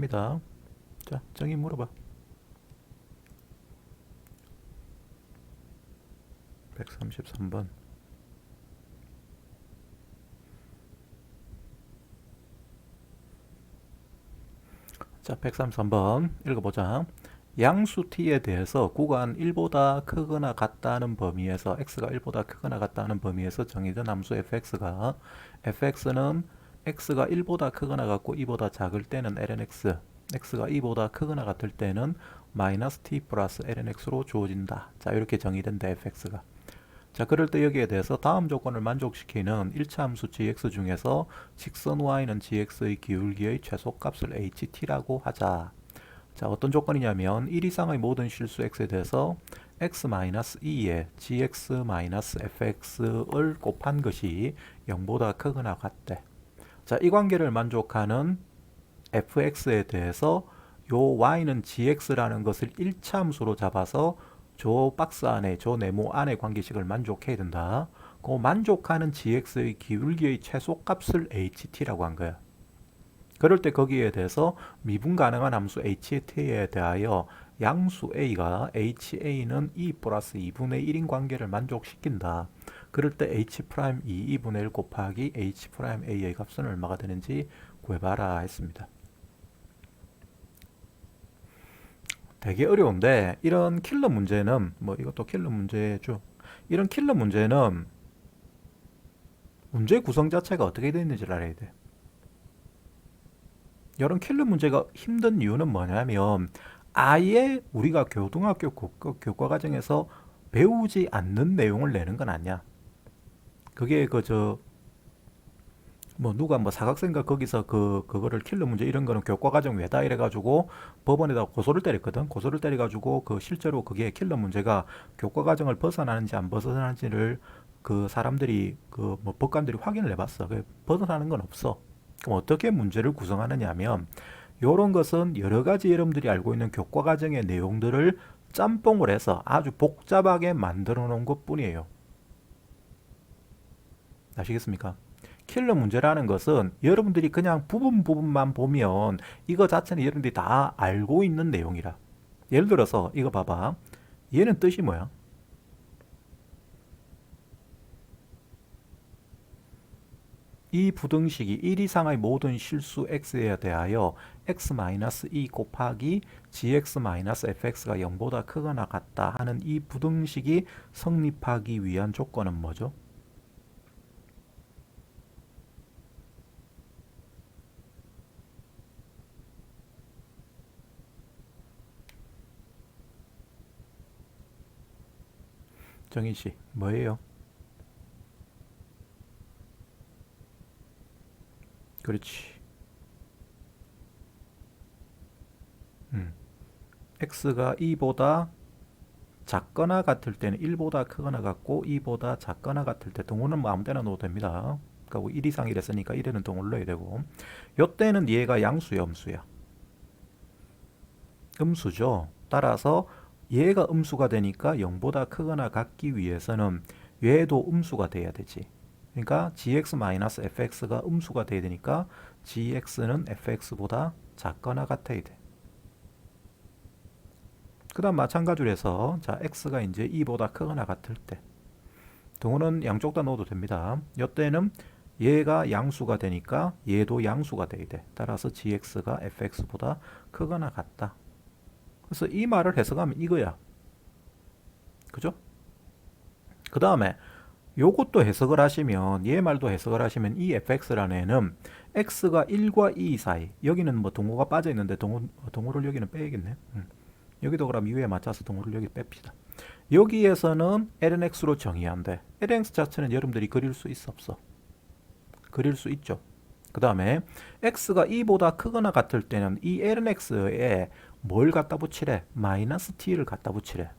갑니다. 자, 정의 물어봐. 133번. 자, 133번 읽어보자. 양수 t에 대해서 구간 1보다 크거나 같다는 범위에서 x가 1보다 크거나 같다는 범위에서 정의된 함수 fx는 x가 1보다 크거나 같고 2보다 작을 때는 ln x, x가 2보다 크거나 같을 때는 마이너스 t 플러스 ln x로 주어진다. 자, 이렇게 정의된다 fx가. 자, 그럴 때 여기에 대해서 다음 조건을 만족시키는 1차 함수 gx 중에서 직선 y는 gx의 기울기의 최소값을 ht라고 하자. 자, 어떤 조건이냐면 1 이상의 모든 실수 x에 대해서 x-2에 gx-fx를 곱한 것이 0보다 크거나 같대. 자, 이 관계를 만족하는 fx에 대해서 요 y는 gx라는 것을 1차 함수로 잡아서 저 박스 안에, 저 네모 안의 관계식을 만족해야 된다. 그 만족하는 gx의 기울기의 최소값을 ht라고 한 거야. 그럴 때 거기에 대해서 미분 가능한 함수 ht에 대하여 양수 a가 ha는 2 플러스 2분의 1인 관계를 만족시킨다. 그럴 때 h 프라임 2분의 1 곱하기 h 프라임 a의 값은 얼마가 되는지 구해봐라 했습니다. 되게 어려운데 이런 킬러 문제는 뭐 이것도 킬러 문제죠. 이런 킬러 문제는 문제 구성 자체가 어떻게 되어 있는지를 알아야 돼. 이런 킬러 문제가 힘든 이유는 뭐냐면 아예 우리가 고등학교 교과 과정에서 배우지 않는 내용을 내는 건 아니야. 그게 누가 사각생각 거기서 그거를 킬러 문제 이런 거는 교과 과정 외다 이래가지고 법원에다 고소를 때렸거든. 고소를 때려가지고 실제로 그게 킬러 문제가 교과 과정을 벗어나는지 안 벗어나는지를 그 사람들이 법관들이 확인을 해봤어. 벗어나는 건 없어. 그럼 어떻게 문제를 구성하느냐 하면 요런 것은 여러 가지 여러분들이 알고 있는 교과 과정의 내용들을 짬뽕을 해서 아주 복잡하게 만들어 놓은 것 뿐이에요. 아시겠습니까? 킬러 문제라는 것은 여러분들이 그냥 부분만 보면 이거 자체는 여러분들이 다 알고 있는 내용이라. 예를 들어서 이거 봐봐. 얘는 뜻이 뭐야? 이 부등식이 1 이상의 모든 실수 x에 대하여 x-2 곱하기 gx-fx가 0보다 크거나 같다 하는 이 부등식이 성립하기 위한 조건은 뭐죠? 정희씨, 뭐예요? 그렇지. x가 2보다 작거나 같을 때는 1보다 크거나 같고 2보다 작거나 같을 때 동호는 뭐 아무 때나 넣어도 됩니다. 그리고 1 이상이랬으니까 1에는 동호를 넣어야 되고 요때는 얘가 양수야 음수야? 음수죠. 따라서 얘가 음수가 되니까 0보다 크거나 같기 위해서는 얘도 음수가 돼야 되지. 그러니까 gx-fx가 음수가 돼야 되니까 gx는 fx보다 작거나 같아야 돼. 그 다음 마찬가지로 해서 자 x가 이제 2보다 크거나 같을 때 동호는 양쪽 다 넣어도 됩니다. 이때는 얘가 양수가 되니까 얘도 양수가 돼야 돼. 따라서 gx가 fx보다 크거나 같다. 그래서 이 말을 해석하면 이거야. 그죠? 그 다음에 요것도 해석을 하시면 얘 말도 해석을 하시면 이 fx라는 애는 x가 1과 2 사이 여기는 뭐 동호가 빠져 있는데 동호를 여기는 빼야겠네. 여기도 그럼 2에 맞춰서 동호를 여기 뺍시다. 여기에서는 lnx로 정의한대. lnx 자체는 여러분들이 그릴 수 있어 없어? 그릴 수 있죠. 그 다음에 x가 2보다 크거나 같을 때는 이 lnx에 뭘 갖다 붙이래? 마이너스 t를 갖다 붙이래.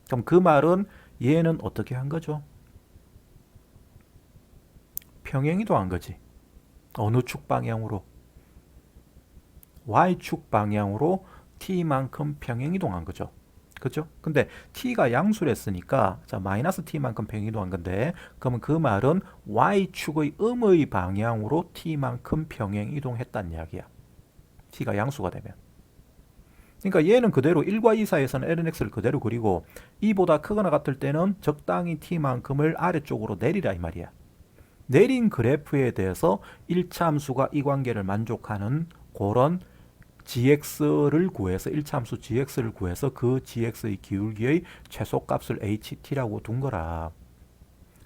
그럼 그 말은 얘는 어떻게 한 거죠? 평행이동한 거지. 어느 축 방향으로? y축 방향으로 t만큼 평행이동한 거죠. 그죠? 근데 t가 양수랬으니까 자 마이너스 t만큼 평행이동한 건데 그러면 그 말은 y축의 음의 방향으로 t만큼 평행이동했다는 이야기야. t가 양수가 되면. 그러니까 얘는 그대로 1과 2 사이에서는 lnx를 그대로 그리고 2보다 크거나 같을 때는 적당히 t만큼을 아래쪽으로 내리라 이 말이야. 내린 그래프에 대해서 1차 함수가 이 관계를 만족하는 그런 gx를 구해서 1차 함수 gx를 구해서 그 gx의 기울기의 최소값을 ht라고 둔 거라.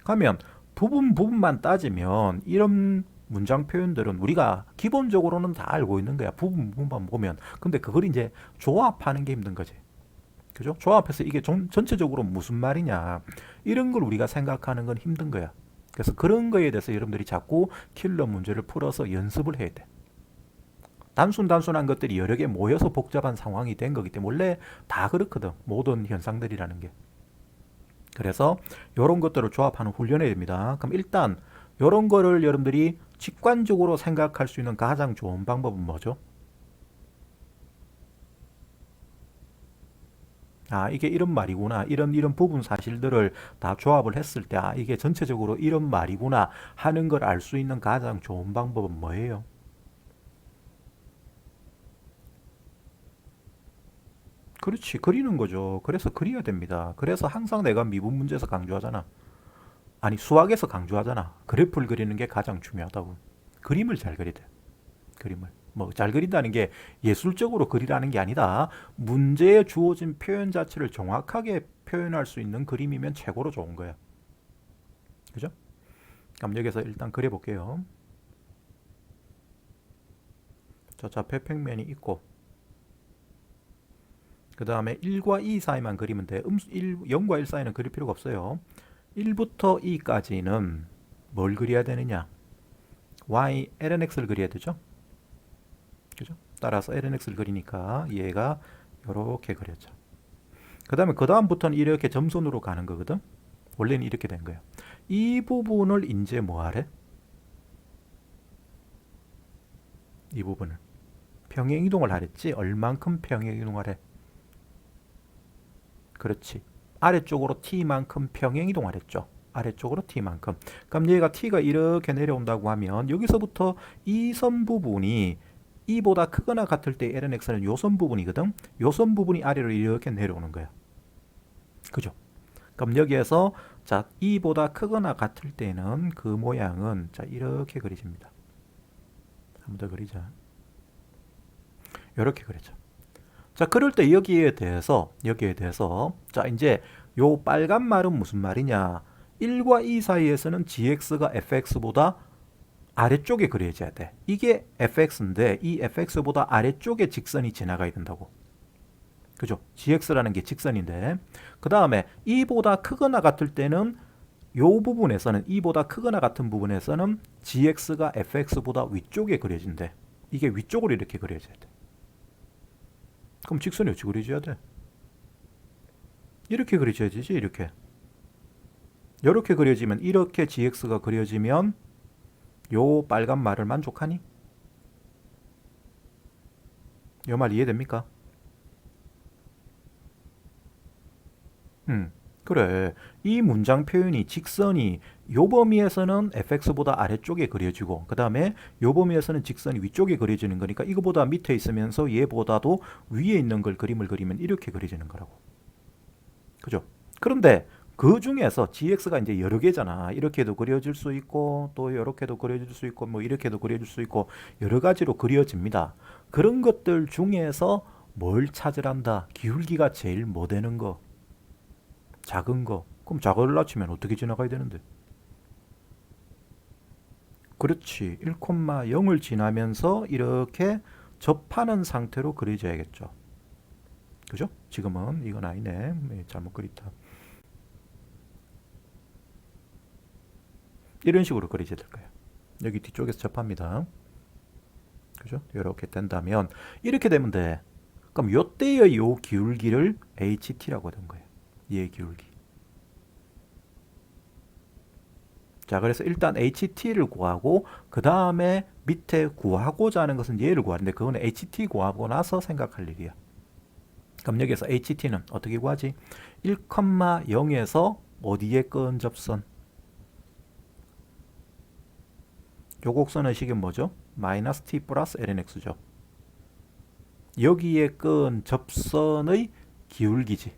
그러면 부분만 따지면 이런 문장 표현들은 우리가 기본적으로는 다 알고 있는 거야. 부분만 보면. 근데 그걸 이제 조합하는 게 힘든 거지. 그죠? 조합해서 이게 전체적으로 무슨 말이냐. 이런 걸 우리가 생각하는 건 힘든 거야. 그래서 그런 거에 대해서 여러분들이 자꾸 킬러 문제를 풀어서 연습을 해야 돼. 단순한 것들이 여러 개 모여서 복잡한 상황이 된 거기 때문에 원래 다 그렇거든. 모든 현상들이라는 게. 그래서 이런 것들을 조합하는 훈련해야 됩니다. 그럼 일단 이런 거를 여러분들이 직관적으로 생각할 수 있는 가장 좋은 방법은 뭐죠? 아, 이게 이런 말이구나. 이런 부분 사실들을 다 조합을 했을 때, 아, 이게 전체적으로 이런 말이구나 하는 걸 알 수 있는 가장 좋은 방법은 뭐예요? 그렇지, 그리는 거죠. 그래서 그려야 됩니다. 그래서 항상 내가 미분 문제에서 강조하잖아. 아니, 수학에서 강조하잖아. 그래프를 그리는 게 가장 중요하다고. 그림을 잘 그려야 돼. 그림을. 뭐 잘 그린다는 게 예술적으로 그리라는 게 아니다. 문제에 주어진 표현 자체를 정확하게 표현할 수 있는 그림이면 최고로 좋은 거야. 그죠? 그럼 여기서 일단 그려볼게요. 저 좌표평면이 있고 그 다음에 1과 2 사이만 그리면 돼. 0과 1 사이는 그릴 필요가 없어요. 1부터 2까지는 뭘 그려야 되느냐? y, lnx를 그려야 되죠? 그죠? 따라서 lnx를 그리니까 얘가 이렇게 그려져. 그 다음에 그 다음부터는 이렇게 점선으로 가는 거거든. 원래는 이렇게 된 거예요. 이 부분을 이제 뭐 하래? 이 부분을 평행 이동을 하랬지. 얼만큼 평행 이동하래? 그렇지. 아래쪽으로 t만큼 평행 이동하랬죠. 아래쪽으로 t만큼. 그럼 얘가 t가 이렇게 내려온다고 하면 여기서부터 이 선 부분이 2보다 크거나 같을 때 lnx는 요 선 부분이거든. 요 선 부분이 아래로 이렇게 내려오는 거야. 그죠? 그럼 여기에서 자 2보다 크거나 같을 때는 그 모양은 자 이렇게 그려집니다. 한 번 더 그리자. 이렇게 그려져. 자 그럴 때 여기에 대해서 자 이제 요 빨간 말은 무슨 말이냐? 1과 2 사이에서는 gx가 fx보다 아래쪽에 그려져야 돼. 이게 fx인데 이 fx보다 아래쪽에 직선이 지나가야 된다고. 그죠? gx라는 게 직선인데 그 다음에 2보다 크거나 같을 때는 요 부분에서는 2보다 크거나 같은 부분에서는 gx가 fx보다 위쪽에 그려진대. 이게 위쪽으로 이렇게 그려져야 돼. 그럼 직선이 어찌 그려져야 돼? 이렇게 그려져야지. 이렇게 그려지면 이렇게 gx가 그려지면 요 빨간 말을 만족하니? 요 말 이해됩니까? 그래. 이 문장 표현이 직선이 요 범위에서는 fx보다 아래쪽에 그려지고 그 다음에 요 범위에서는 직선이 위쪽에 그려지는 거니까 이거보다 밑에 있으면서 얘보다도 위에 있는 걸 그림을 그리면 이렇게 그려지는 거라고. 그죠? 그런데 그 중에서 gx가 이제 여러 개잖아. 이렇게도 그려질 수 있고 또 이렇게도 그려질 수 있고 뭐 이렇게도 그려질 수 있고 여러 가지로 그려집니다. 그런 것들 중에서 뭘 찾으란다? 기울기가 제일 뭐 되는 거? 작은 거. 그럼 작을 낮추면 어떻게 지나가야 되는데? 그렇지. 1,0을 지나면서 이렇게 접하는 상태로 그려져야겠죠. 그죠? 지금은 이건 아니네. 잘못 그렸다. 이런 식으로 그려져야 될 거예요. 여기 뒤쪽에서 접합니다. 그죠? 이렇게 된다면 이렇게 되면 돼. 그럼 요때의 요 기울기를 HT라고 하는 거예요. 얘 기울기. 자, 그래서 일단 HT를 구하고 그 다음에 밑에 구하고자 하는 것은 얘를 구하는데 그거는 HT 구하고 나서 생각할 일이야. 그럼 여기서 HT는 어떻게 구하지? 1,0에서 어디에 근접선? 요 곡선의 식은 뭐죠? 마이너스 t 플러스 lnx죠. 여기에 끈 접선의 기울기지.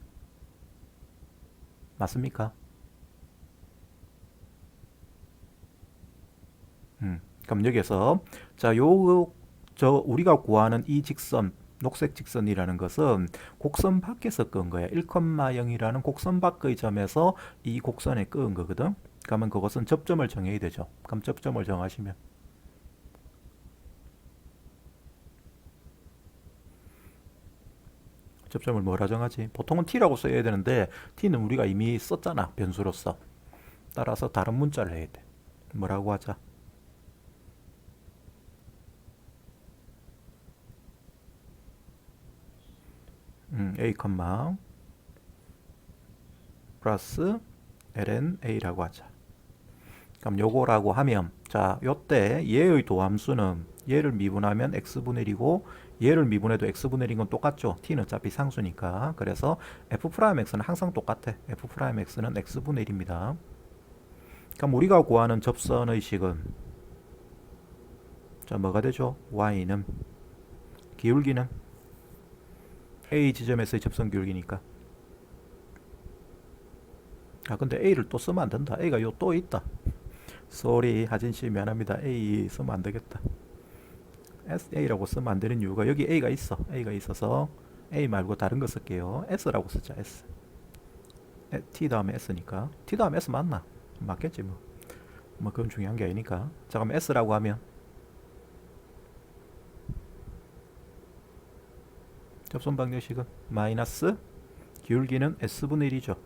맞습니까? 그럼 여기에서 자, 우리가 구하는 이 직선, 녹색 직선이라는 것은 곡선 밖에서 끈 거야. 1,0이라는 곡선 밖의 점에서 이 곡선에 끈 거거든. 그러면 그것은 접점을 정해야 되죠. 그럼 접점을 정하시면 접점을 뭐라 정하지? 보통은 t라고 써야 되는데 t는 우리가 이미 썼잖아. 변수로서. 따라서 다른 문자를 해야 돼. 뭐라고 하자? a, 플러스 ln a라고 하자. 그럼 요거라고 하면 자, 요때 얘의 도함수는 얘를 미분하면 x분의 1이고 얘를 미분해도 x분의 1인 건 똑같죠. t는 어차피 상수니까. 그래서 f'x는 항상 똑같아. f'x는 x분의 1입니다. 그럼 우리가 구하는 접선의 식은 자, 뭐가 되죠? y는 기울기는 a 지점에서의 접선 기울기니까. 아, 근데 a를 또 쓰면 안 된다. a가 요 또 있다. 쏘리 하진씨 미안합니다. A 쓰면 안 되겠다. A라고 쓰면 안 되는 이유가 여기 A가 있어. A가 있어서 A 말고 다른 거 쓸게요. S라고 쓰자. S. T 다음에 S니까. T 다음에 S 맞나? 맞겠지 뭐. 뭐 그건 중요한 게 아니니까. 자, 그럼 S라고 하면 접선 방정식은 마이너스 기울기는 S분의 1이죠.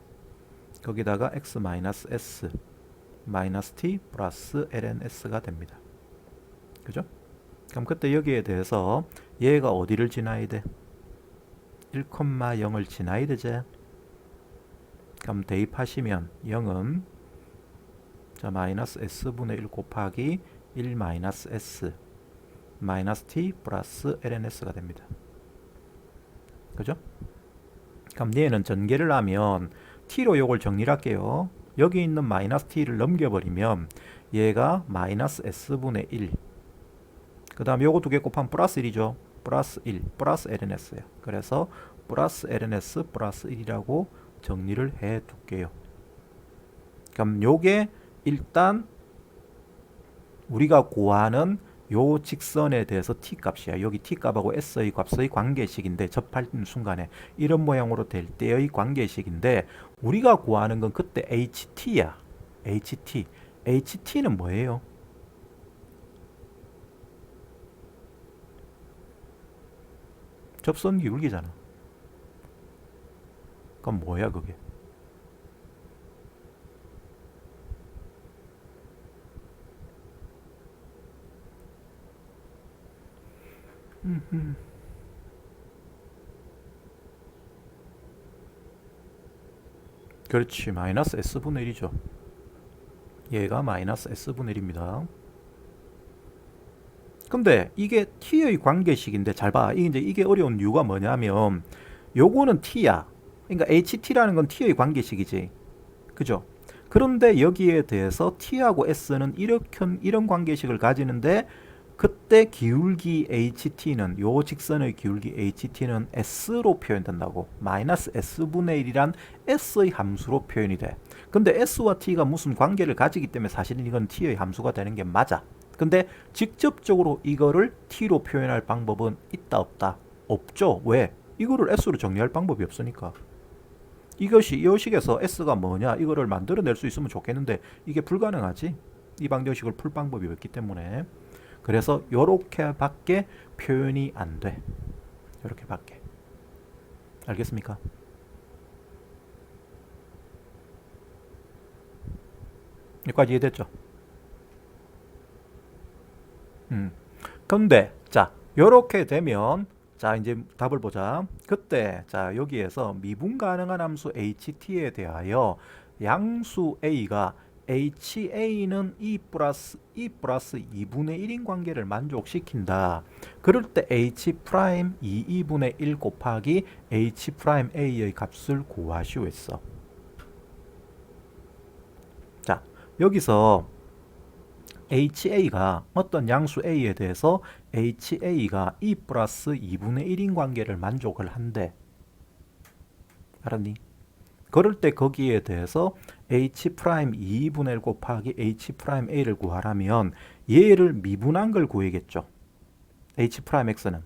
거기다가 X 마이너스 S 마이너스 T 플러스 ln-s가 됩니다. 그죠? 그럼 그때 여기에 대해서 얘가 어디를 지나야 돼? 1,0을 지나야 되지. 그럼 대입하시면 0은 자, 마이너스 s분의 1 곱하기 1 마이너스 s 마이너스 t 플러스 ln-s가 됩니다. 그죠? 그럼 얘는 전개를 하면 t로 요걸 정리를 할게요. 여기 있는 마이너스 t를 넘겨버리면 얘가 마이너스 s분의 1. 그 다음 요거 두 개 곱하면 플러스 1이죠. 플러스 1, 플러스 ln-s예요. 그래서 플러스 ln-s 플러스 1이라고 정리를 해 둘게요. 그럼 요게 일단 우리가 구하는 요 직선에 대해서 t 값이야. 여기 t 값하고 s의 값의 관계식인데 접하는 순간에 이런 모양으로 될 때의 관계식인데 우리가 구하는 건 그때 ht야. ht. ht는 뭐예요? 접선 기울기잖아. 그럼 뭐야 그게? 그렇지. 마이너스 s분의 1이죠. 얘가 마이너스 s분의 1입니다. 근데 이게 t의 관계식인데 잘 봐. 이게 어려운 이유가 뭐냐면 요거는 t야. 그러니까 ht라는 건 t의 관계식이지. 그죠? 그런데 여기에 대해서 t하고 s는 이런 관계식을 가지는데 그때 기울기 ht는 요 직선의 기울기 ht는 s로 표현된다고. 마이너스 s분의 1이란 s의 함수로 표현이 돼. 근데 s와 t가 무슨 관계를 가지기 때문에 사실은 이건 t의 함수가 되는 게 맞아. 근데 직접적으로 이거를 t로 표현할 방법은 있다 없다? 없죠. 왜? 이거를 s로 정리할 방법이 없으니까. 이것이 이 식에서 s가 뭐냐 이거를 만들어낼 수 있으면 좋겠는데 이게 불가능하지. 이 방정식을 풀 방법이 없기 때문에. 그래서 요렇게 밖에 표현이 안 돼. 요렇게 밖에. 알겠습니까? 여기까지 이해됐죠? 근데 자 요렇게 되면 자 이제 답을 보자. 그때 자 여기에서 미분 가능한 함수 ht에 대하여 양수 a가 ha는 2 플러스 2분의 1인 관계를 만족시킨다. 그럴 때 h 프라임 2분의 1 곱하기 h 프라임 a의 값을 구하시오 했어. 자 여기서 HA가 어떤 양수 A에 대해서 HA가 E 플러스 2분의 1인 관계를 만족을 한대. 알았니? 그럴 때 거기에 대해서 H 프라임 2분의 1 곱하기 H 프라임 A를 구하라면 얘를 미분한 걸 구해야겠죠. H 프라임 X는.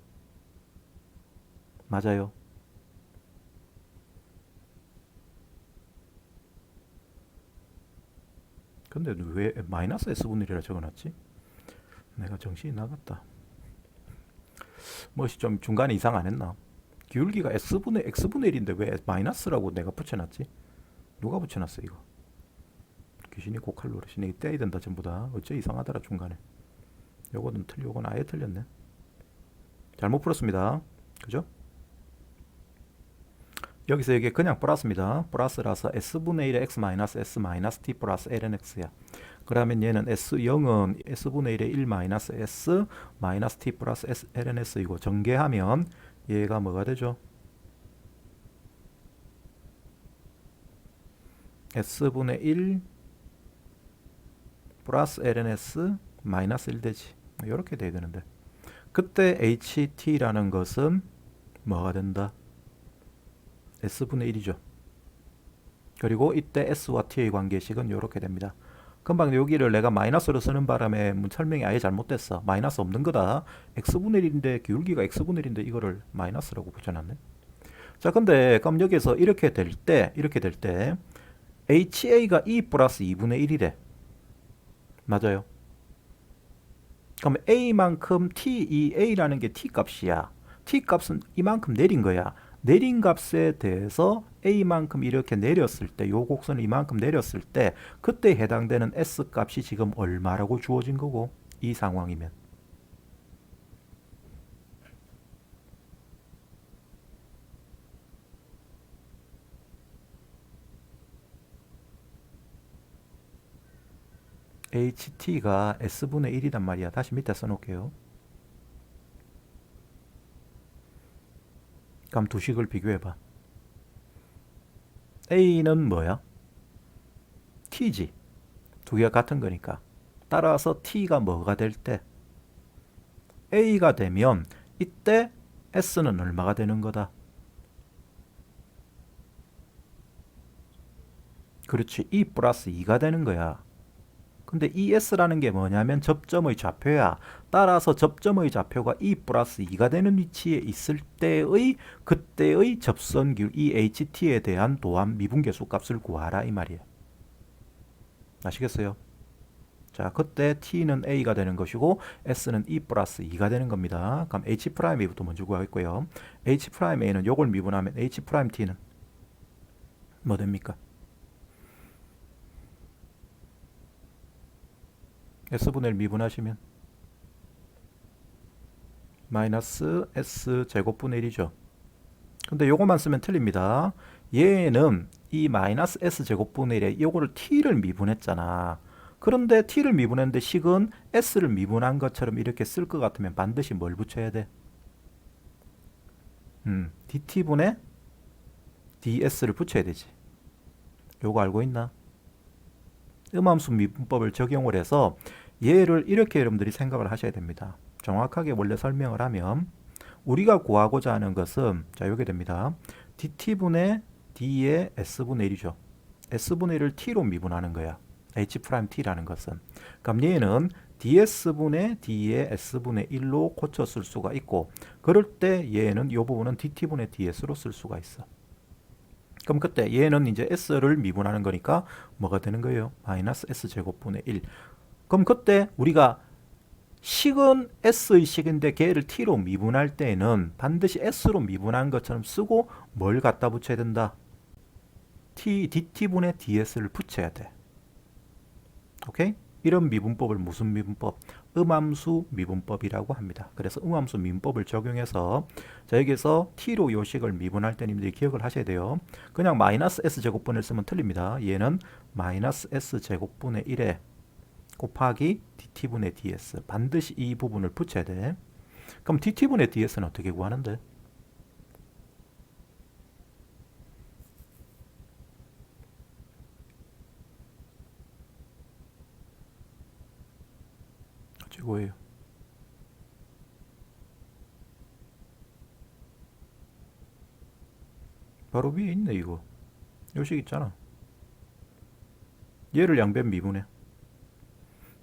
맞아요. 근데 왜 마이너스 S분의 1이라 적어놨지? 내가 정신이 나갔다. 뭐시 좀 중간에 이상 안 했나? 기울기가 X분의 1인데 왜 마이너스라고 내가 붙여놨지? 누가 붙여놨어 이거? 귀신이 고칼 노릇이네. 이거 떼야 된다 전부 다. 어째 이상하더라 중간에. 요거는 요건 아예 틀렸네. 잘못 풀었습니다. 그죠? 여기서 이게 그냥 플러스입니다. 플러스라서 S분의 1의 X 마이너스 S 마이너스 T 플러스 ln X야. 그러면 얘는 S0은 S분의 1의 1 마이너스 S 마이너스 T 플러스 S ln S이고 전개하면 얘가 뭐가 되죠? S분의 1 플러스 ln S 마이너스 1 되지. 이렇게 돼야 되는데 그때 HT라는 것은 뭐가 된다? S분의 1이죠. 그리고 이때 S와 T의 관계식은 이렇게 됩니다. 금방 여기를 내가 마이너스로 쓰는 바람에 설명이 아예 잘못됐어. 마이너스 없는 거다. X분의 1인데 기울기가 X분의 1인데 이거를 마이너스라고 붙여놨네. 자, 근데 그럼 여기서 이렇게 될 때 HA가 E 플러스 2분의 1이래. 맞아요. 그럼 A만큼 이 A라는 게 T 값이야. T 값은 이만큼 내린 거야. 내린 값에 대해서 A만큼 이렇게 내렸을 때, 요 곡선을 이만큼 내렸을 때, 그때 해당되는 S 값이 지금 얼마라고 주어진 거고, 이 상황이면. HT가 S분의 1이란 말이야. 다시 밑에 써놓을게요. 그럼 두 식을 비교해봐. A는 뭐야? T지. 두 개가 같은 거니까. 따라서 T가 뭐가 될 때? A가 되면 이때 S는 얼마가 되는 거다? 그렇지. E 플러스 2가 되는 거야. 근데 ES라는 게 뭐냐면 접점의 좌표야. 따라서 접점의 좌표가 E 플러스 2가 되는 위치에 있을 때의 그때의 접선距 EHT에 대한 도함 미분계수 값을 구하라 이 말이에요. 아시겠어요? 자, 그때 T는 A가 되는 것이고 S는 E 플러스 2가 되는 겁니다. 그럼 H 프라임 A부터 먼저 구하겠고요. H 프라임 A는 요걸 미분하면 H 프라임 T는 뭐 됩니까? S분의 1 미분하시면 마이너스 S 제곱분의 1이죠. 근데 요거만 쓰면 틀립니다. 얘는 이 마이너스 S 제곱분의 1에 요거를 T를 미분했잖아. 그런데 T를 미분했는데 식은 S를 미분한 것처럼 이렇게 쓸 것 같으면 반드시 뭘 붙여야 돼? DT분의 DS를 붙여야 되지. 요거 알고 있나? 음함수 미분법을 적용을 해서 얘를 이렇게 여러분들이 생각을 하셔야 됩니다. 정확하게 원래 설명을 하면 우리가 구하고자 하는 것은 자 요게 됩니다. dt분의 d의 s분의 1이죠. s분의 1을 t로 미분하는 거야. h't라는 것은. 그럼 얘는 ds분의 d의 s분의 1로 고쳐 쓸 수가 있고 그럴 때 얘는 이 부분은 dt분의 ds로 쓸 수가 있어. 그럼 그때 얘는 이제 s를 미분하는 거니까 뭐가 되는 거예요? 마이너스 s제곱분의 1. 그럼 그때 우리가 식은 S의 식인데 걔를 T로 미분할 때는 반드시 S로 미분한 것처럼 쓰고 뭘 갖다 붙여야 된다? DT분의 DS를 붙여야 돼. 오케이? 이런 미분법을 무슨 미분법? 음함수 미분법이라고 합니다. 그래서 음함수 미분법을 적용해서 자 여기서 T로 요식을 미분할 때 님들이 기억을 하셔야 돼요. 그냥 마이너스 S제곱분을 쓰면 틀립니다. 얘는 마이너스 S제곱분의 1에 곱하기 dt분의 ds 반드시 이 부분을 붙여야 돼. 그럼 dt분의 ds는 어떻게 구하는데? 최고예요. 바로 위에 있네 이거. 요식 있잖아. 얘를 양변 미분해.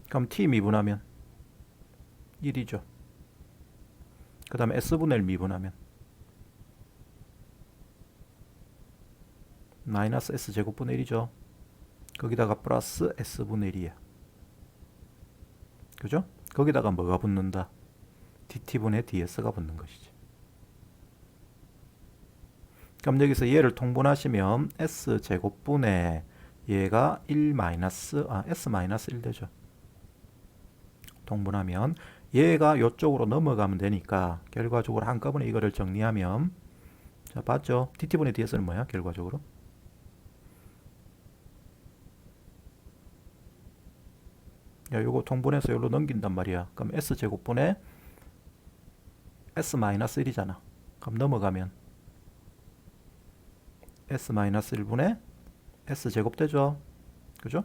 그럼 t 미분하면 1이죠. 그 다음에 s분의 1 미분하면 마이너스 s제곱분의 1이죠. 거기다가 플러스 s분의 1이야. 그죠? 거기다가 뭐가 붙는다? dt분의 ds가 붙는 것이지. 그럼 여기서 얘를 통분하시면 s제곱분의 얘가 1 마이너스 s 마이너스 1 되죠. 통분하면 얘가 이쪽으로 넘어가면 되니까 결과적으로 한꺼번에 이거를 정리하면 자 봤죠? dt분의 ds는 뭐야? 결과적으로 야 요거 통분해서 여기로 넘긴단 말이야. 그럼 s제곱분의 s 마이너스 1이잖아. 그럼 넘어가면 s 마이너스 1분의 s제곱 되죠. 그죠?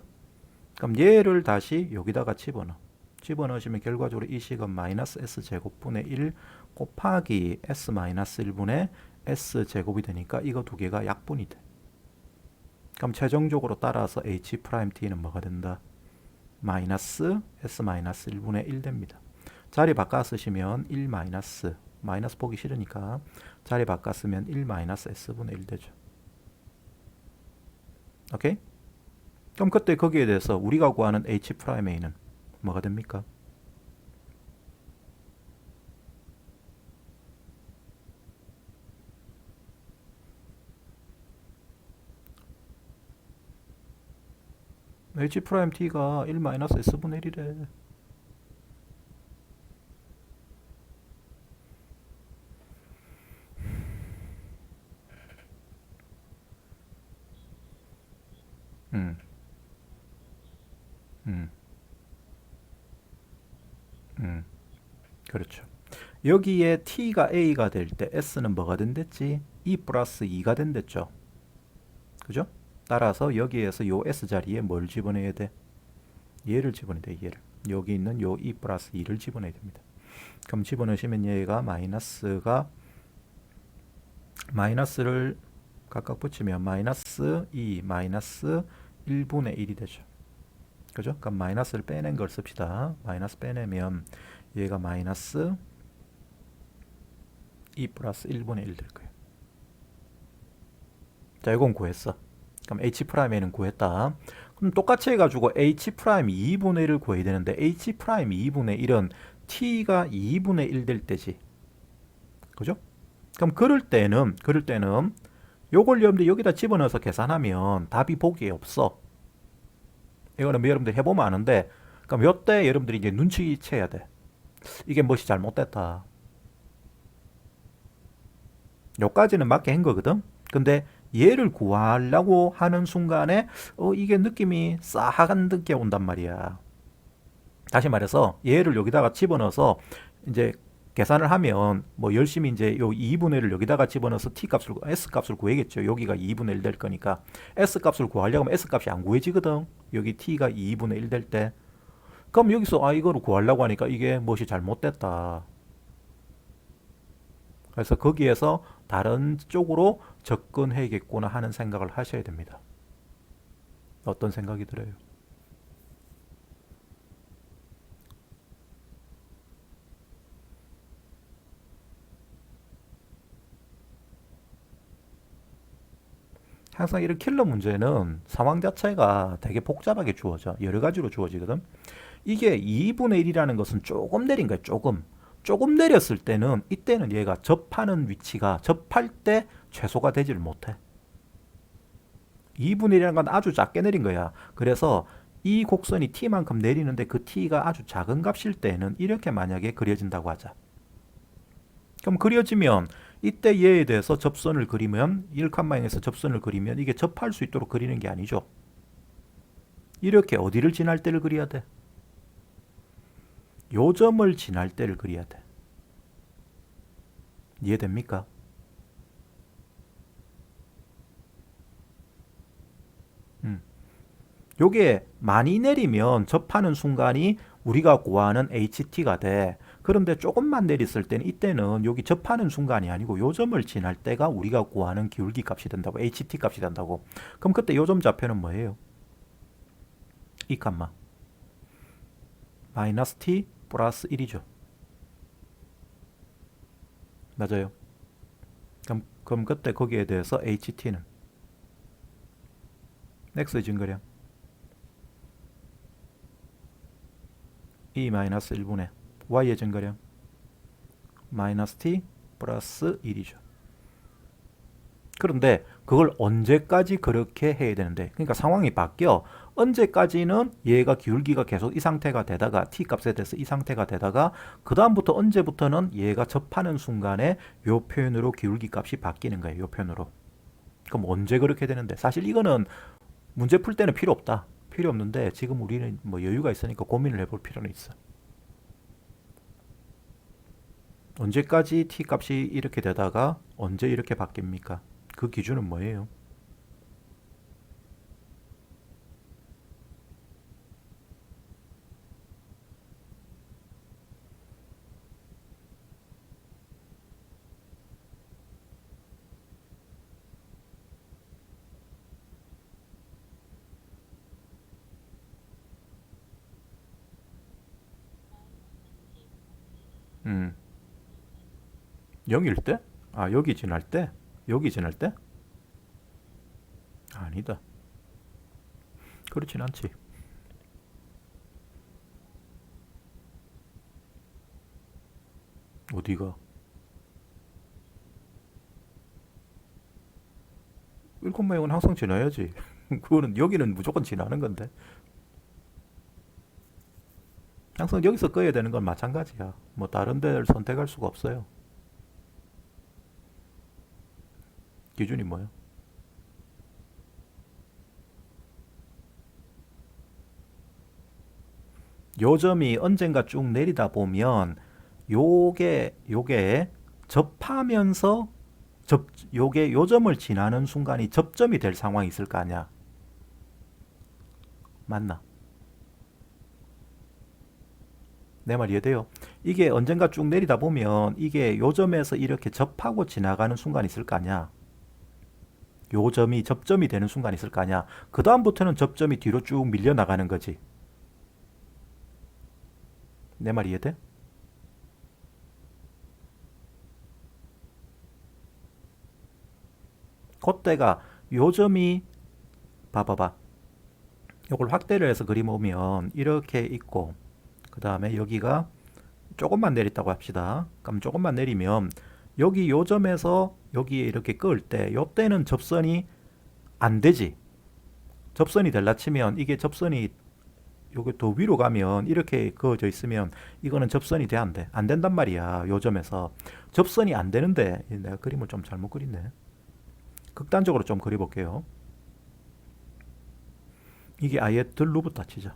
그럼 얘를 다시 여기다가 집어넣으시면 결과적으로 이 식은 마이너스 s제곱분의 1 곱하기 s 마이너스 1분의 s제곱이 되니까 이거 두 개가 약분이 돼. 그럼 최종적으로 따라서 h't는 뭐가 된다? 마이너스 s 마이너스 1분의 1 됩니다. 자리 바꿔 쓰시면 1 마이너스 보기 싫으니까 자리 바꿔 쓰면 1 마이너스 s분의 1 되죠. 오케이? 그럼 그때 거기에 대해서 우리가 구하는 h'a는 뭐가 됩니까? h't가 1 마이너스 s분의 1이래. 음, 음, 그렇죠. 여기에 t가 a가 될 때 s는 뭐가 된댔지? 2 플러스 2가 된댔죠. 그죠? 따라서 여기에서 요 s 자리에 뭘 집어넣어야 돼? 얘를 집어넣어야 돼, 얘를. 여기 있는 요 2 플러스 2를 집어넣어야 됩니다. 그럼 집어넣으시면 얘가 마이너스를 각각 붙이면 마이너스 2 마이너스 1분의 1이 되죠. 그죠? 그럼 마이너스를 빼낸 걸 씁시다. 마이너스 빼내면 얘가 마이너스 2 플러스 1분의 1 될 거예요. 자, 이건 구했어. 그럼 h'에는 구했다. 그럼 똑같이 해가지고 h' 2분의 1을 구해야 되는데 h' 2분의 1은 t가 2분의 1 될 때지. 그죠? 그럼 그럴 때는 요걸 여러분들 여기다 집어넣어서 계산하면 답이 보기에 없어. 이거는 뭐 여러분들 해보면 아는데, 그럼 요때 여러분들이 이제 눈치채야 돼. 이게 무엇이 잘못됐다. 요까지는 맞게 한 거거든. 근데 얘를 구하려고 하는 순간에 이게 느낌이 싸한 게 온단 말이야. 다시 말해서 얘를 여기다가 집어넣어서 이제 계산을 하면 뭐 열심히 이제 요 2분의 1을 여기다가 집어넣어서 s 값을 구해야겠죠. 여기가 2분의 1 될 거니까 s 값을 구하려고 하면 s 값이 안 구해지거든. 여기 t가 2분의 1 될 때. 그럼 여기서 이거를 구하려고 하니까 이게 무엇이 잘못됐다. 그래서 거기에서 다른 쪽으로 접근해야겠구나 하는 생각을 하셔야 됩니다. 어떤 생각이 들어요? 항상 이런 킬러 문제는 상황 자체가 되게 복잡하게 주어져. 여러 가지로 주어지거든. 이게 2분의 1이라는 것은 조금 내린 거야. 조금 내렸을 때는 이때는 얘가 접하는 위치가 접할 때 최소가 되지를 못해. 2분의 1이라는 건 아주 작게 내린 거야. 그래서 이 곡선이 t만큼 내리는데 그 t가 아주 작은 값일 때는 이렇게 만약에 그려진다고 하자. 그럼 그려지면 이때 얘에 대해서 접선을 그리면 1,0에서 접선을 그리면 이게 접할 수 있도록 그리는 게 아니죠. 이렇게 어디를 지날 때를 그려야 돼? 요 점을 지날 때를 그려야 돼. 이해됩니까? 요게 많이 내리면 접하는 순간이 우리가 구하는 HT가 돼. 그런데 조금만 내렸을 때는 이때는 여기 접하는 순간이 아니고 요점을 지날 때가 우리가 구하는 기울기 값이 된다고. HT 값이 된다고. 그럼 그때 요점 좌표는 뭐예요? 이 값만. 마이너스 t 플러스 1이죠. 맞아요. 그럼 그때 거기에 대해서 HT는 X의 증거량 E 마이너스 1분의 Y의 증거량 마이너스 T 플러스 1이죠. 그런데 그걸 언제까지 그렇게 해야 되는데, 그러니까 상황이 바뀌어. 언제까지는 얘가 기울기가 계속 이 상태가 되다가 t 값에 대해서 이 상태가 되다가 그 다음부터 언제부터는 얘가 접하는 순간에 요 표현으로 기울기 값이 바뀌는 거예요. 요 표현으로. 그럼 언제 그렇게 되는데, 사실 이거는 문제 풀 때는 필요 없다. 필요 없는데 지금 우리는 뭐 여유가 있으니까 고민을 해볼 필요는 있어. 언제까지 t 값이 이렇게 되다가 언제 이렇게 바뀝니까? 그 기준은 뭐예요? 음, 0일 때? 아, 여기 지날 때? 여기 지날 때? 아니다. 그렇진 않지. 어디가? 1,0은 항상 지나야지. 그거는 여기는 무조건 지나는 건데. 항상 여기서 꺼야 되는 건 마찬가지야. 뭐 다른 데를 선택할 수가 없어요. 기준이 뭐예요? 요점이 언젠가 쭉 내리다 보면 요게 접하면서 요게 요점을 지나는 순간이 접점이 될 상황이 있을 거 아니야. 맞나? 내 말 이해돼요? 이게 언젠가 쭉 내리다 보면 이게 요점에서 이렇게 접하고 지나가는 순간이 있을 거 아니야. 요점이 접점이 되는 순간이 있을 거 아니야. 그 다음부터는 접점이 뒤로 쭉 밀려 나가는 거지. 내 말 이해돼? 그때가 요점이 봐봐봐. 이걸 확대를 해서 그림 오면 이렇게 있고 그 다음에 여기가 조금만 내렸다고 합시다. 그럼 조금만 내리면 여기 요점에서 여기에 이렇게 끄을 때 요때는 접선이 안 되지. 접선이 될라 치면 이게 접선이 요게 더 위로 가면 이렇게 그어져 있으면 이거는 접선이 돼 안 돼? 안 된단 말이야. 요점에서 접선이 안 되는데 내가 그림을 좀 잘못 그렸네. 극단적으로 좀 그려볼게요. 이게 아예 들루부터 치자.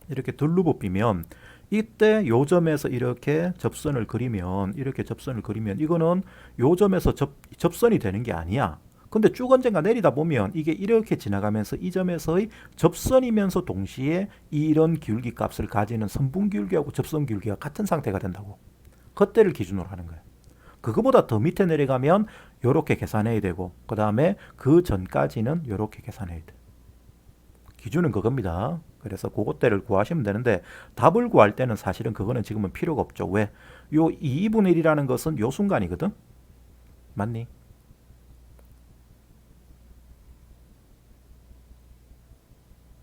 이렇게 들루부 비면 이때 요점에서 이렇게 접선을 그리면 이렇게 접선을 그리면 이거는 요점에서 접선이 되는 게 아니야. 근데 쭉 언젠가 내리다 보면 이게 이렇게 지나가면서 이 점에서의 접선이면서 동시에 이런 기울기 값을 가지는 선분 기울기하고 접선 기울기가 같은 상태가 된다고. 그때를 기준으로 하는 거예요. 그거보다 더 밑에 내려가면 이렇게 계산해야 되고 그 다음에 그 전까지는 이렇게 계산해야 돼. 기준은 그겁니다. 그래서 그것대를 구하시면 되는데 답을 구할 때는 사실은 그거는 지금은 필요가 없죠. 왜? 요 2분의 1이라는 것은 요 순간이거든. 맞니?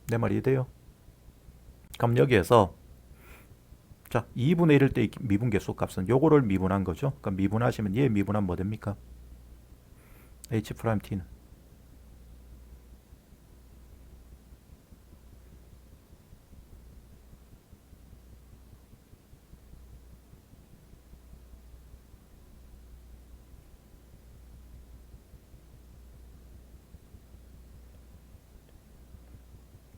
내 말이 이해돼요? 그럼 여기에서 자 2분의 1일 때 미분계수 값은 요거를 미분한 거죠. 그럼 미분하시면 얘 미분하면 뭐 됩니까? h 프라임 t는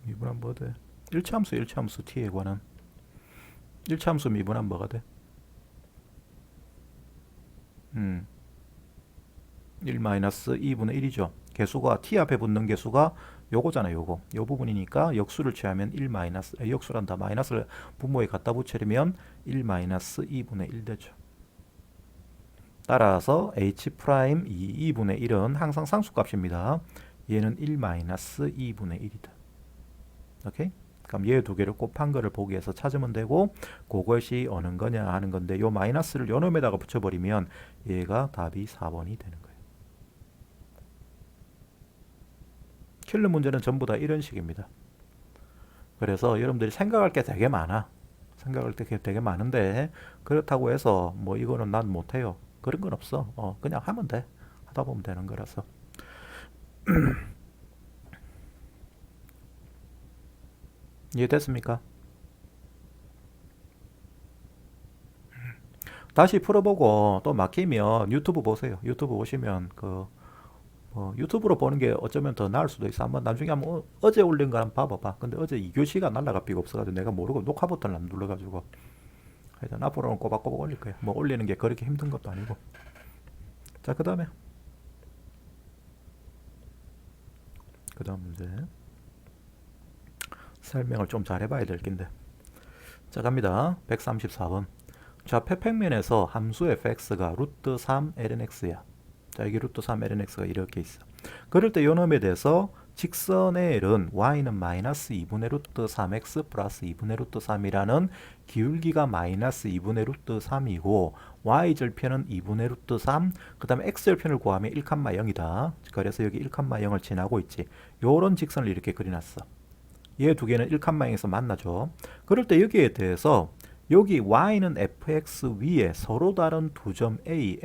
미분하면 뭐 돼? 1차함수 t에 관한 1차함수 미분하면 뭐가 돼? 1-2분의 1이죠. 개수가 t 앞에 붙는 개수가 요거잖아요. 요거. 요 부분이니까 역수를 취하면 역수란다. 마이너스를 분모에 갖다 붙이려면 1-2분의 1 되죠. 따라서 h'2 2분의 1은 항상 상수값입니다. 얘는 1-2분의 1이다. 오케이? 그럼 얘 두 개를 곱한 거를 보기 위해서 찾으면 되고, 그것이 어느 거냐 하는 건데, 요 마이너스를 요 놈에다가 붙여버리면 얘가 답이 4번이 되는 거예요. 킬러 문제는 전부 다 이런 식입니다. 그래서 여러분들이 생각할 게 되게 많아. 생각할 게 되게 많은데, 그렇다고 해서 뭐 이거는 난 못해요. 그런 건 없어. 그냥 하면 돼. 하다 보면 되는 거라서. 이해됐습니까? 다시 풀어보고 또 막히면 유튜브 보세요. 유튜브 보시면 유튜브로 보는 게 어쩌면 더 나을 수도 있어. 한번 나중에 한번 어제 올린 거 한번 봐봐봐. 근데 어제 2교시가 날라갈 비가 없어가지고 내가 모르고 녹화 버튼을 안 눌러가지고 하여튼 앞으로는 꼬박꼬박 올릴 거야. 뭐 올리는 게 그렇게 힘든 것도 아니고. 자, 그 다음 문제 설명을 좀 잘 해봐야 될 텐데. 자, 갑니다. 134번. 좌표 평면에서 함수 fx가 루트 3 lnx야. 자, 여기 루트 3 lnx가 이렇게 있어. 그럴 때 요놈에 대해서 직선의 L은 y는 마이너스 2분의 루트 3x 플러스 2분의 루트 3이라는 기울기가 마이너스 2분의 루트 3이고 y절편은 2분의 루트 3, 그 다음에 x절편을 구하면 1,0이다. 그래서 여기 1,0을 지나고 있지. 요런 직선을 이렇게 그려놨어. 얘 두 개는 1,0에서 만나죠. 그럴 때 여기에 대해서 여기 y는 fx 위에 서로 다른 두 점 a,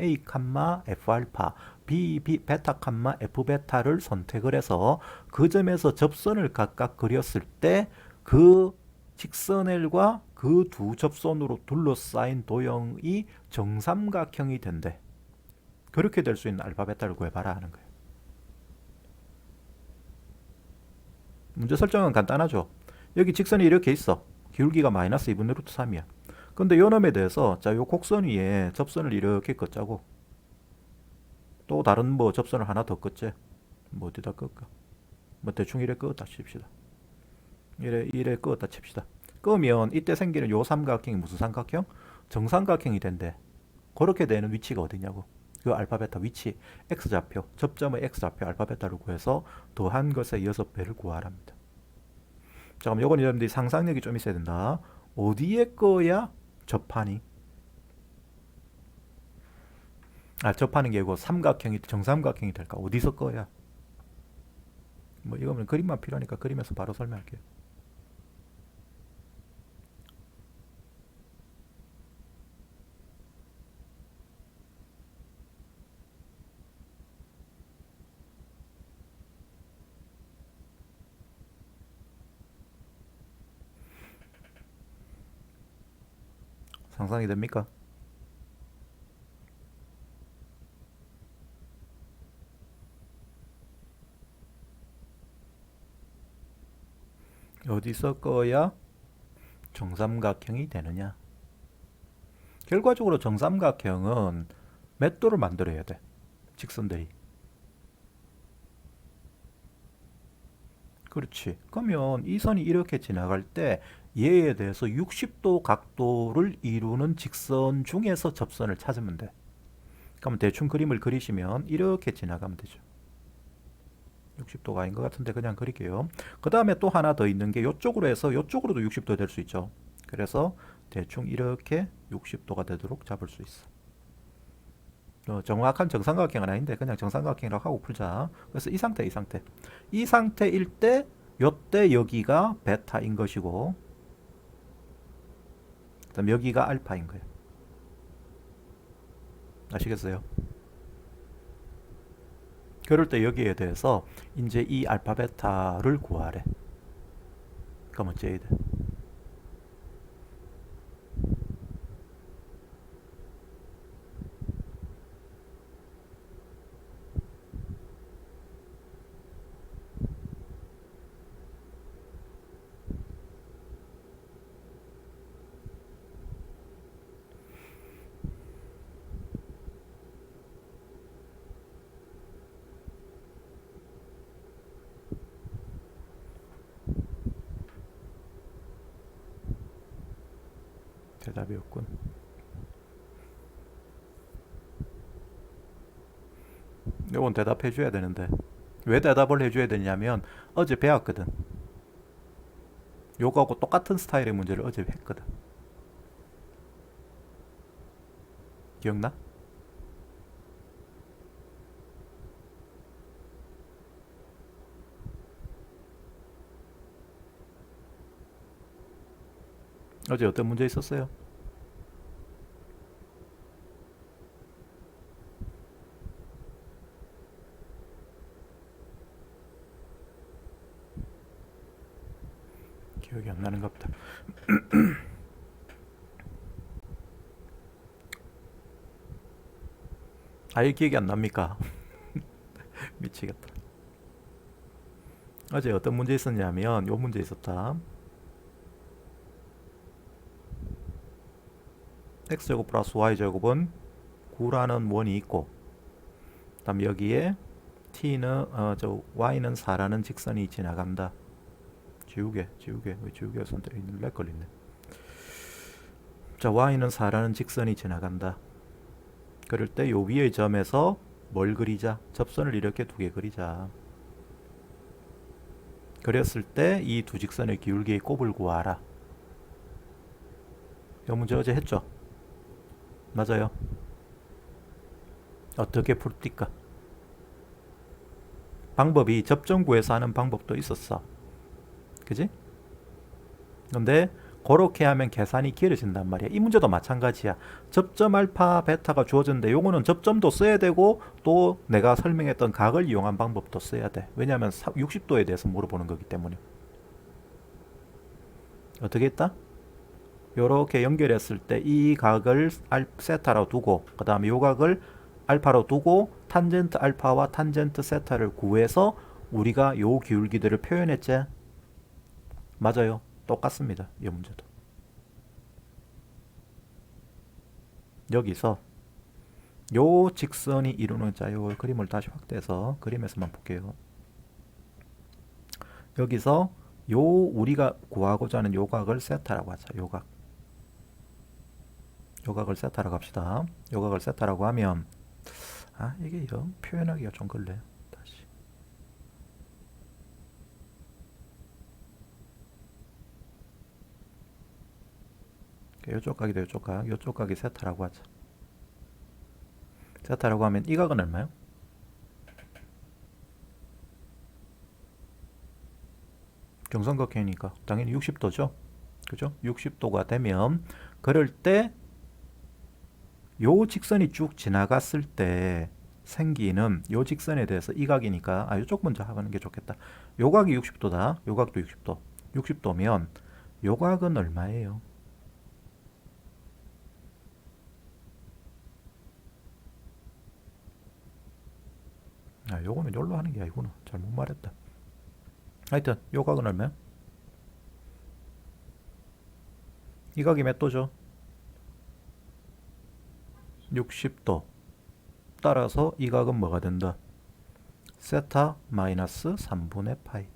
f알파, b, 베타, f베타를 선택을 해서 그 점에서 접선을 각각 그렸을 때 그 직선L과 그 두 접선으로 둘러싸인 도형이 정삼각형이 된대. 그렇게 될 수 있는 알파, 베타를 구해봐라 하는 거예요. 문제 설정은 간단하죠. 여기 직선이 이렇게 있어. 기울기가 마이너스 2분의 루트 3이야. 근데 요 놈에 대해서 자, 요 곡선 위에 접선을 이렇게 긋자고. 또 다른 뭐 접선을 하나 더 긋지. 뭐 어디다 긋까? 뭐 대충 이래 끄었다 칩시다. 이래 끄었다 칩시다. 끄면 이때 생기는 요 삼각형이 무슨 삼각형? 정삼각형이 된대. 그렇게 되는 위치가 어디냐고. 그 알파 베타 위치 x좌표, 접점의 x좌표 알파 베타를 구해서 더한 것의 6배를 구하랍니다. 자, 그럼 요건 여러분들이 상상력이 좀 있어야 된다. 어디에 꺼야 접하니? 접하는 게 아니고 삼각형이 정삼각형이 될까? 어디서 꺼야? 뭐 이거는 그림만 필요하니까 그림에서 바로 설명할게요. 상상이 됩니까? 어디서 꺼야 정삼각형이 되느냐? 결과적으로 정삼각형은 몇 도를 만들어야 돼? 직선들이. 그렇지. 그러면 이 선이 이렇게 지나갈 때 얘에 대해서 60도 각도를 이루는 직선 중에서 접선을 찾으면 돼. 그러면 대충 그림을 그리시면 이렇게 지나가면 되죠. 60도가 아닌 것 같은데 그냥 그릴게요. 그 다음에 또 하나 더 있는 게 이쪽으로 해서 이쪽으로도 60도 될 수 있죠. 그래서 대충 이렇게 60도가 되도록 잡을 수 있어. 정확한 정삼각형은 아닌데 그냥 정삼각형이라고 하고 풀자. 그래서 이 상태일 때 요때 여기가 베타인 것이고 그다음 여기가 알파인 거예요. 아시겠어요? 그럴 때 여기에 대해서 이제 이 알파 베타를 구하래. 그럼 어째야 돼? 답이었군. 이건 대답해 줘야 되는데 왜 대답을 해줘야 되냐면 어제 배웠거든. 요거하고 똑같은 스타일의 문제를 어제 했거든. 기억나? 어제 어떤 문제 있었어요? 기억이 안 나는가 보다. 아예 기억이 안 납니까? 미치겠다. 어제 어떤 문제 있었냐면 요 문제 있었다. x제곱 플러스 y제곱은 9라는 원이 있고 그다음 여기에 t는 y는 4라는 직선이 지나간다. 지우개 왜 지우개가 선택이 있는데 걸리네. 자 y는 4라는 직선이 지나간다. 그럴 때 요 위의 점에서 뭘 그리자? 접선을 이렇게 두 개 그리자. 그렸을 때 이 두 직선의 기울기의 곱을 구하라. 이 문제 어제 했죠? 맞아요. 어떻게 풀띠까? 방법이 접점 구해서 하는 방법도 있었어. 그지? 근데 그렇게 하면 계산이 길어진단 말이야. 이 문제도 마찬가지야. 접점 알파 베타가 주어졌는데 요거는 접점도 써야 되고 또 내가 설명했던 각을 이용한 방법도 써야 돼. 왜냐하면 60도에 대해서 물어보는 거기 때문에. 어떻게 했다? 요렇게 연결했을 때 이 각을 세타로 두고 그 다음에 요 각을 알파로 두고 탄젠트 알파와 탄젠트 세타를 구해서 우리가 요 기울기들을 표현했지. 맞아요. 똑같습니다. 이 문제도. 여기서 요 직선이 이루는 요 그림을 다시 확대해서 그림에서만 볼게요. 여기서 요 우리가 구하고자 하는 요 각을 세타라고 하자. 요 각. 요 각을 세타라고 합시다. 요 각을 세타라고 하면 이게 표현하기가 좀 그래. 다시. 요쪽 각이다 요쪽 각. 요쪽 각이 세타라고 하자. 세타라고 하면 이 각은 얼마요? 정삼각형이니까 당연히 60도죠. 그죠? 60도가 되면 그럴 때 요 직선이 쭉 지나갔을 때 생기는 요 직선에 대해서 이 각이니까 요쪽 먼저 하는 게 좋겠다. 요 각이 60도다. 요 각도 60도. 60도면 요 각은 얼마예요? 요거는 요로 하는 게 아니구나. 잘못 말했다. 하여튼 요 각은 얼마야? 이 각이 몇 도죠? 60도. 따라서 이 각은 뭐가 된다? 세타 마이너스 3분의 파이.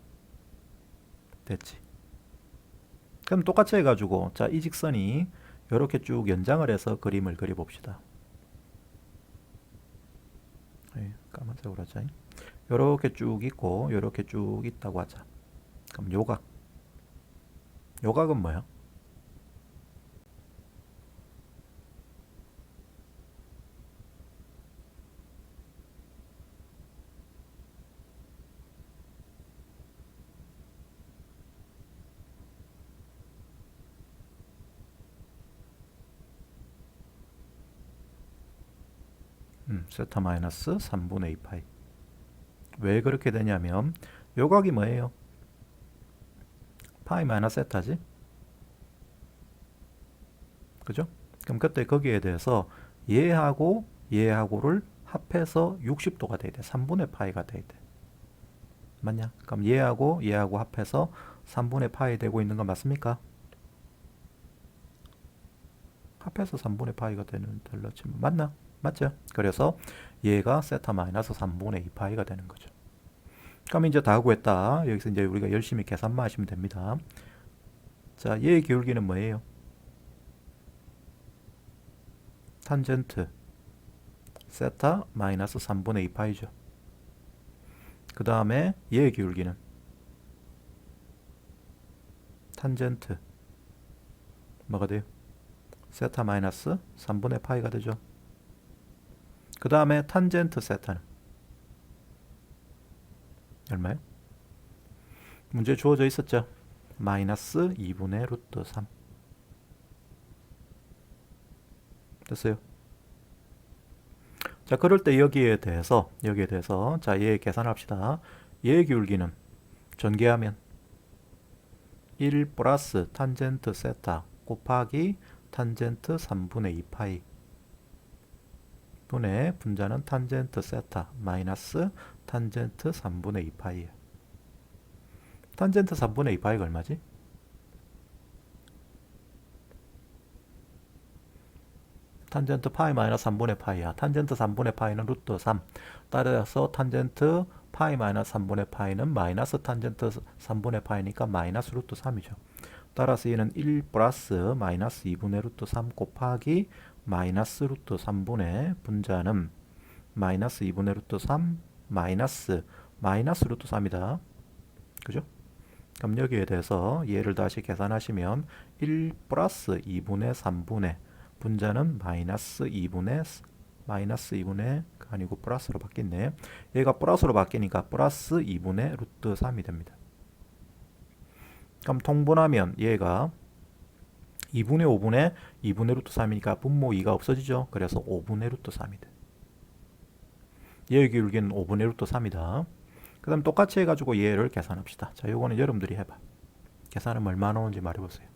됐지? 그럼 똑같이 해가지고 자, 이 직선이 이렇게 쭉 연장을 해서 그림을 그려봅시다. 까만색으로 하자. 이렇게 쭉 있고 이렇게 쭉 있다고 하자. 그럼 요각. 요각은 뭐야? 세타 마이너스 3분의 2 파이. 왜 그렇게 되냐면 요각이 뭐예요? 파이 마이너스 세타지? 그죠? 그럼 그때 거기에 대해서 얘하고 얘하고를 합해서 60도가 돼야 돼. 3분의 파이가 돼야 돼. 맞냐? 그럼 얘하고 얘하고 합해서 3분의 파이 되고 있는 거 맞습니까? 합해서 3분의 파이가 되는 될러치면 맞나? 맞죠? 그래서 얘가 세타 마이너스 3분의 2 파이가 되는 거죠. 그럼 이제 다 구했다. 여기서 이제 우리가 열심히 계산만 하시면 됩니다. 자, 얘의 기울기는 뭐예요? 탄젠트 세타 마이너스 3분의 2 파이죠. 그 다음에 얘의 기울기는 탄젠트 뭐가 돼요? 세타 마이너스 3분의 파이가 되죠. 그 다음에 탄젠트 세타는 얼마요? 문제 주어져 있었죠. 마이너스 2분의 루트 3 됐어요. 자, 그럴 때 여기에 대해서 자, 얘 계산합시다. 얘의 기울기는 전개하면 1 플러스 탄젠트 세타 곱하기 탄젠트 3분의 2 파이 분의 분자는 탄젠트 세타 마이너스 탄젠트 3분의 2 파이예요. 탄젠트 3분의 2 파이가 얼마지? 탄젠트 파이 마이너스 3분의 파이야. 탄젠트 3분의 파이는 루트 3. 따라서 탄젠트 파이 마이너스 3분의 파이는 마이너스 탄젠트 3분의 파이니까 마이너스 루트 3이죠. 따라서 얘는 1 플러스 마이너스 2분의 루트 3 곱하기 마이너스 루트 3분의 분자는 마이너스 2분의 루트 3 마이너스 루트 3이다. 그죠? 그럼 여기에 대해서 얘를 다시 계산하시면 1 플러스 2분의 3분의 분자는 마이너스 2분의 아니고 플러스로 바뀌네. 얘가 플러스로 바뀌니까 플러스 2분의 루트 3이 됩니다. 그럼 통분하면 얘가 2분의 5분의 2분의 루트 3이니까 분모 2가 없어지죠. 그래서 5분의 루트 3이 돼. 얘의 기울기는 5분의 루트 3이다. 그 다음 똑같이 해가지고 얘를 계산합시다. 자, 요거는 여러분들이 해봐. 계산하면 얼마 나오는지 말해보세요.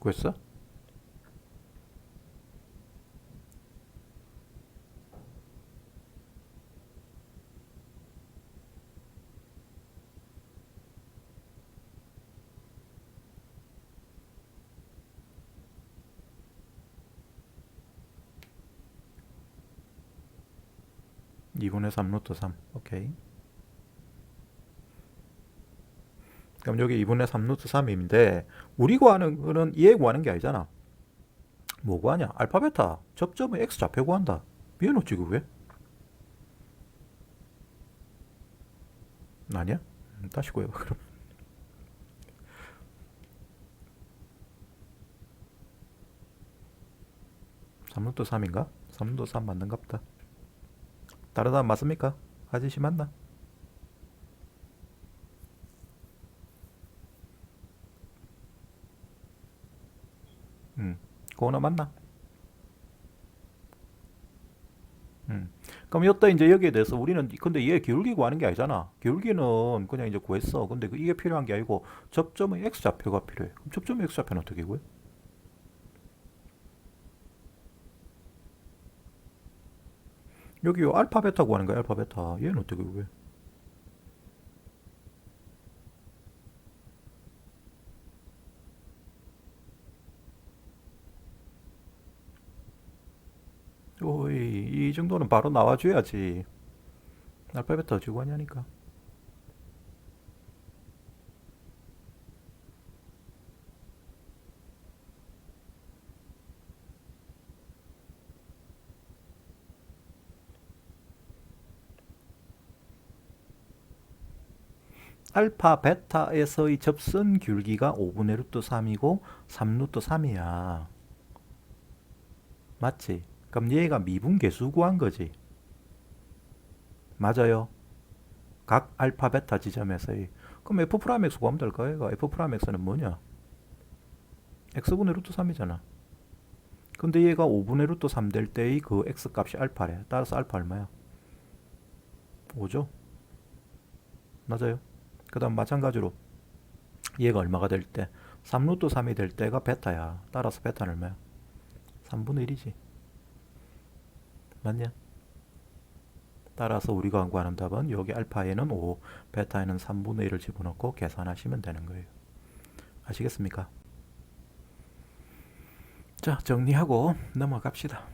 구했어? (2분의 3 루트 3) 오케이. 그럼 여기 2분의 3 루트 3인데 우리 구하는 거는 얘 구하는 게 아니잖아. 뭐 구하냐? 알파 베타 접점의 x 좌표 구한다. 미해놓지 그게? 아니야? 다시 구해봐 그럼. 3 루트 3인가? 3 루트 3 맞는갑다. 다른 사람 맞습니까? 아저씨 맞나? 그거나 맞나? 그럼 이때 이제 여기에 대해서 우리는 근데 얘 기울기 구하는 게 아니잖아. 기울기는 그냥 이제 구했어. 근데 이게 필요한 게 아니고 접점의 x 좌표가 필요해. 그럼 접점의 x 좌표는 어떻게 구해? 여기 요 알파 베타 구하는 거야. 알파 베타. 얘는 어떻게 구해? 오이, 이 정도는 바로 나와줘야지. 알파 베타 어찌 구하냐니까. 알파 베타에서의 접선 기울기가 5분의 루트 3이고 3 루트 3이야. 맞지? 그럼 얘가 미분계수 구한 거지. 맞아요. 각 알파 베타 지점에서의. 그럼 f 프라임 x 구하면 될까? 얘가 f 프라임 x는 뭐냐? x분의 루트 3이잖아. 근데 얘가 5분의 루트 3 될 때의 그 x값이 알파래. 따라서 알파 얼마야? 5죠? 맞아요. 그 다음 마찬가지로 얘가 얼마가 될 때? 3루트 3이 될 때가 베타야. 따라서 베타는 얼마야? 3분의 1이지. 맞냐? 따라서 우리가 구하는 답은 여기 알파에는 5, 베타에는 3분의 1을 집어넣고 계산하시면 되는 거예요. 아시겠습니까? 자, 정리하고 넘어갑시다.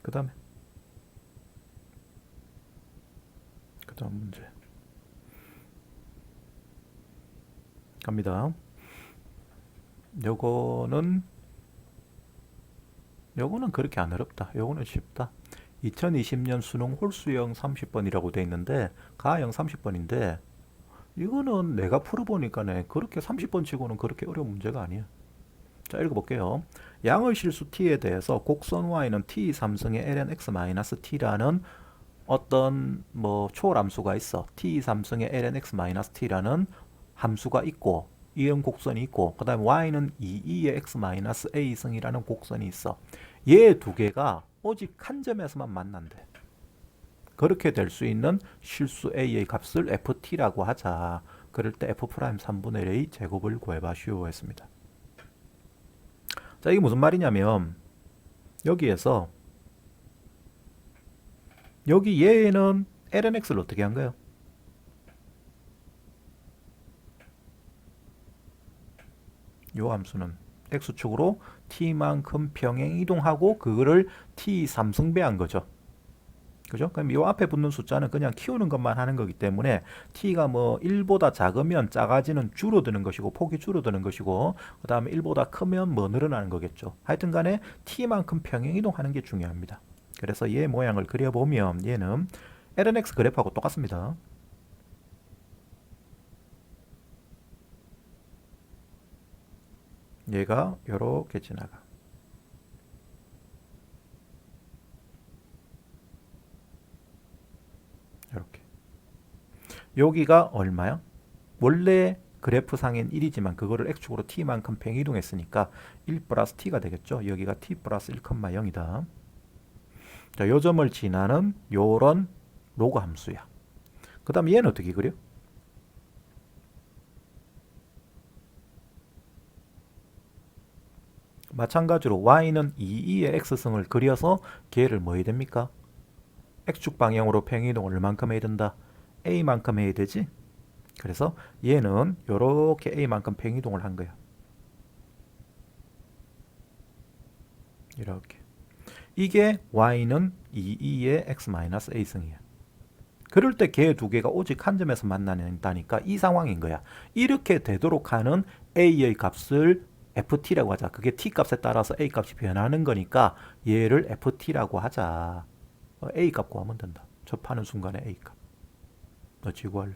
그 다음 문제 갑니다. 요거는 그렇게 안 어렵다. 요거는 쉽다. 2020년 수능 홀수형 30번이라고 돼 있는데 가형 30번인데 이거는 내가 풀어보니까네 그렇게 30번 치고는 그렇게 어려운 문제가 아니야. 자, 읽어볼게요. 양의 실수 t에 대해서 곡선 y는 t 3승의 lnx-t라는 어떤 뭐 초월함수가 있어. t 3승의 lnx-t라는 함수가 있고 이은 곡선이 있고 그 다음에 y는 2의 x-a승이라는 곡선이 있어. 얘 두 개가 오직 한 점에서만 만난대. 그렇게 될 수 있는 실수 a의 값을 ft라고 하자. 그럴 때 f' 3분의 1의 제곱을 구해봐시오 했습니다. 자, 이게 무슨 말이냐면 여기에서 여기 얘는 lnx를 어떻게 한 거예요? 요 함수는 x축으로 t만큼 평행 이동하고 그거를 t 3승배한 거죠. 그죠? 그럼 이 앞에 붙는 숫자는 그냥 키우는 것만 하는 거기 때문에 t가 뭐 1보다 작으면 작아지는 줄어드는 것이고 폭이 줄어드는 것이고 그 다음에 1보다 크면 뭐 늘어나는 거겠죠. 하여튼 간에 t만큼 평행 이동하는 게 중요합니다. 그래서 얘 모양을 그려보면 얘는 lnx 그래프하고 똑같습니다. 얘가 이렇게 지나가. 이렇게. 여기가 얼마야? 원래 그래프상엔 1이지만 그거를 x축으로 t만큼 평이동했으니까 1 플러스 t가 되겠죠. 여기가 t 플러스 1,0이다. 자, 요 점을 지나는 요런 로그 함수야. 그 다음 얘는 어떻게 그려? 마찬가지로 y는 2의 x승을 그려서 걔를 뭐 해야 됩니까? x축 방향으로 평이동을 얼만큼 해야 된다? a만큼 해야 되지? 그래서 얘는 이렇게 a만큼 평이동을 한 거야. 이렇게. 이게 y는 2의 x-a승이야. 그럴 때 걔 두 개가 오직 한 점에서 만난다니까 이 상황인 거야. 이렇게 되도록 하는 a의 값을 ft라고 하자. 그게 t 값에 따라서 a 값이 변하는 거니까 얘를 ft라고 하자. a 값 구하면 된다. 접하는 순간에 a 값. 너 지구할래?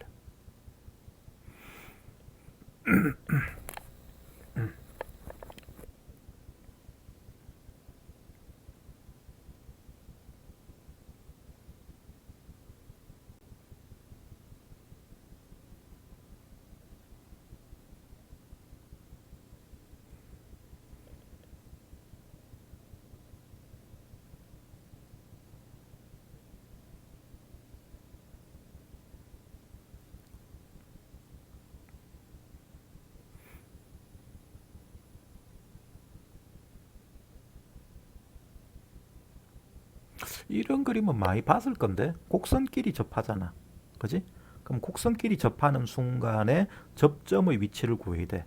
이런 그림은 많이 봤을 건데 곡선끼리 접하잖아. 그지? 그럼 곡선끼리 접하는 순간에 접점의 위치를 구해야 돼.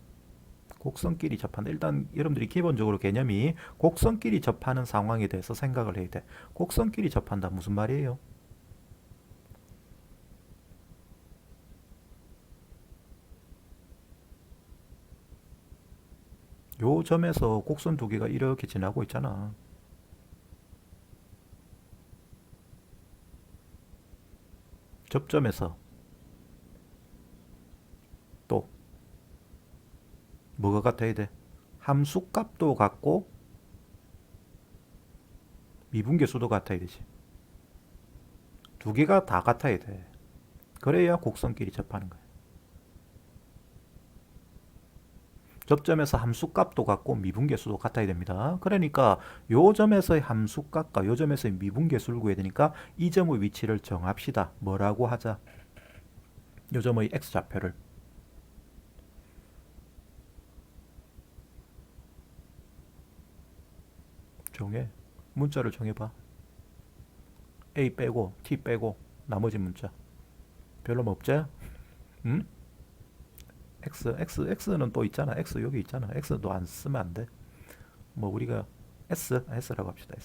곡선끼리 접한다. 일단 여러분들이 기본적으로 개념이 곡선끼리 접하는 상황에 대해서 생각을 해야 돼. 곡선끼리 접한다. 무슨 말이에요? 요 점에서 곡선 두 개가 이렇게 지나고 있잖아. 접점에서 또 뭐가 같아야 돼? 함수값도 같고 미분계수도 같아야 되지. 두 개가 다 같아야 돼. 그래야 곡선끼리 접하는 거야. 접점에서 함수값도 같고 미분계수도 같아야 됩니다. 그러니까 요 점에서의 함수값과 요 점에서의 미분계수를 구해야 되니까 이 점의 위치를 정합시다. 뭐라고 하자? 요 점의 x좌표를. 정해. 문자를 정해봐. a 빼고 t 빼고 나머지 문자. 별로 없지? 응? x는 또 있잖아. x 여기 있잖아. x도 안 쓰면 안 돼. 뭐 우리가 s라고 합시다.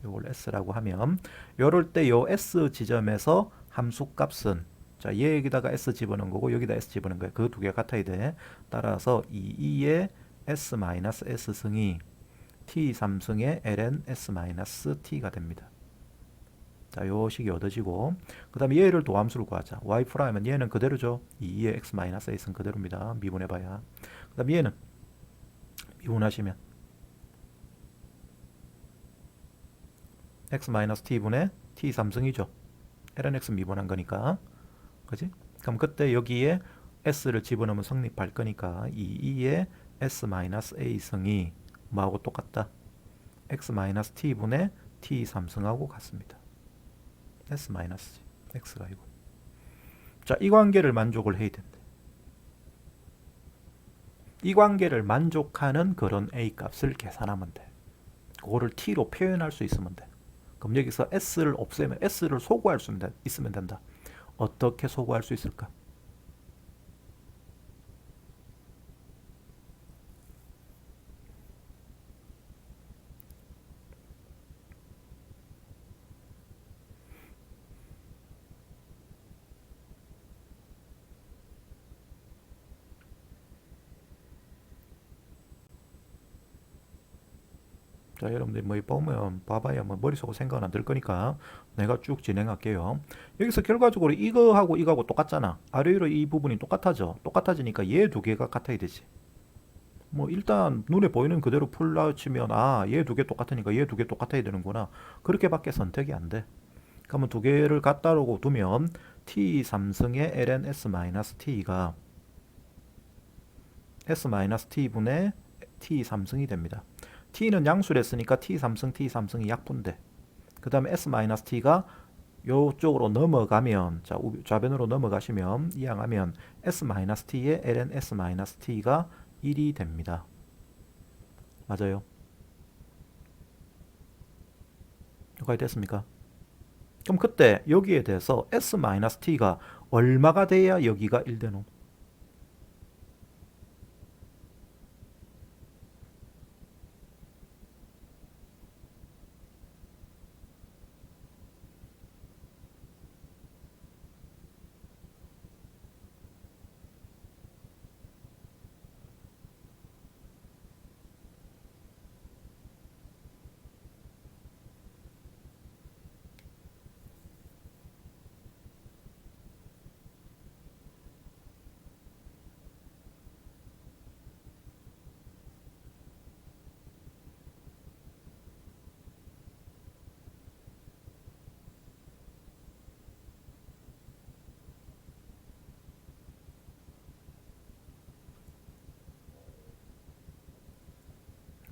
요걸 s라고 하면 요럴 때 요 s 지점에서 함수값은 자 얘기다가 s 집어넣은 거고 여기다 s 집어넣은 거야. 그 두 개가 같아야 돼. 따라서 2의 s-s 승이 t 3승의 ln s-t가 됩니다. 자, 요 식이 얻어지고 그 다음에 얘를 도함수를 구하자. y 프라임은 얘는 그대로죠. 2의 x-a승 그대로입니다. 미분해봐야. 그 다음에 얘는 미분하시면 x-t분의 t 3승이죠. ln x 미분한 거니까. 그지? 그럼 그때 여기에 s를 집어넣으면 성립할 거니까 2의 s-a승이 뭐하고 똑같다? x-t분의 t 3승하고 같습니다. s-x가 아니고. 자, 이 관계를 만족을 해야 된대. 이 관계를 만족하는 그런 a 값을 계산하면 돼. 그거를 t로 표현할 수 있으면 돼. 그럼 여기서 s를 없애면 s를 소구할 수 있으면 된다. 어떻게 소구할 수 있을까? 자, 여러분들 뭐 보면 봐봐야 뭐 머릿속으로 생각은 안 들 거니까 내가 쭉 진행할게요. 여기서 결과적으로 이거하고 이거하고 똑같잖아. 아래로 이 부분이 똑같아져. 똑같아지니까 얘 두 개가 같아야 되지. 뭐 일단 눈에 보이는 그대로 풀라 치면 아, 얘 두 개 똑같으니까 얘 두 개 똑같아야 되는구나. 그렇게밖에 선택이 안 돼. 그러면 두 개를 갖다라고 두면 t 3승의 ln s-t가 s-t분의 t 3승이 됩니다. t는 양수를 했으니까 t 3승 t 3승이 약분돼. 그 다음에 s-t가 요쪽으로 넘어가면 자 좌변으로 넘어가시면 이항하면 s-t의 ln s-t가 1이 됩니다. 맞아요. 여기까지 됐습니까? 그럼 그때 여기에 대해서 s-t가 얼마가 돼야 여기가 1 되노?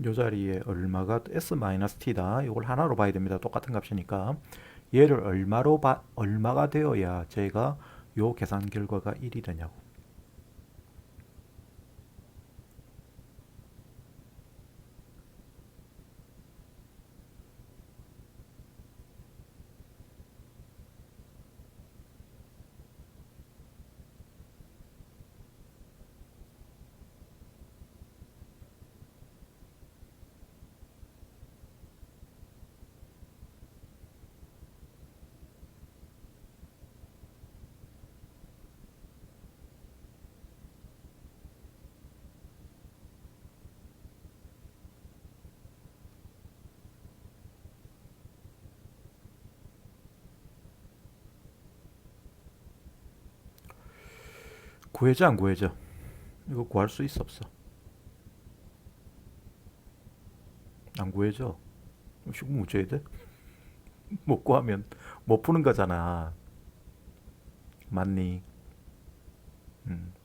요 자리에 얼마가 s-t다. 이걸 하나로 봐야 됩니다. 똑같은 값이니까. 얘를 얼마가 되어야 제가 요 계산 결과가 1이 되냐고. 구해져 안 구해져? 이거 구할 수 있어 없어? 안 구해져? 시공 문제야 돼? 못 구하면 못 푸는 거잖아. 맞니?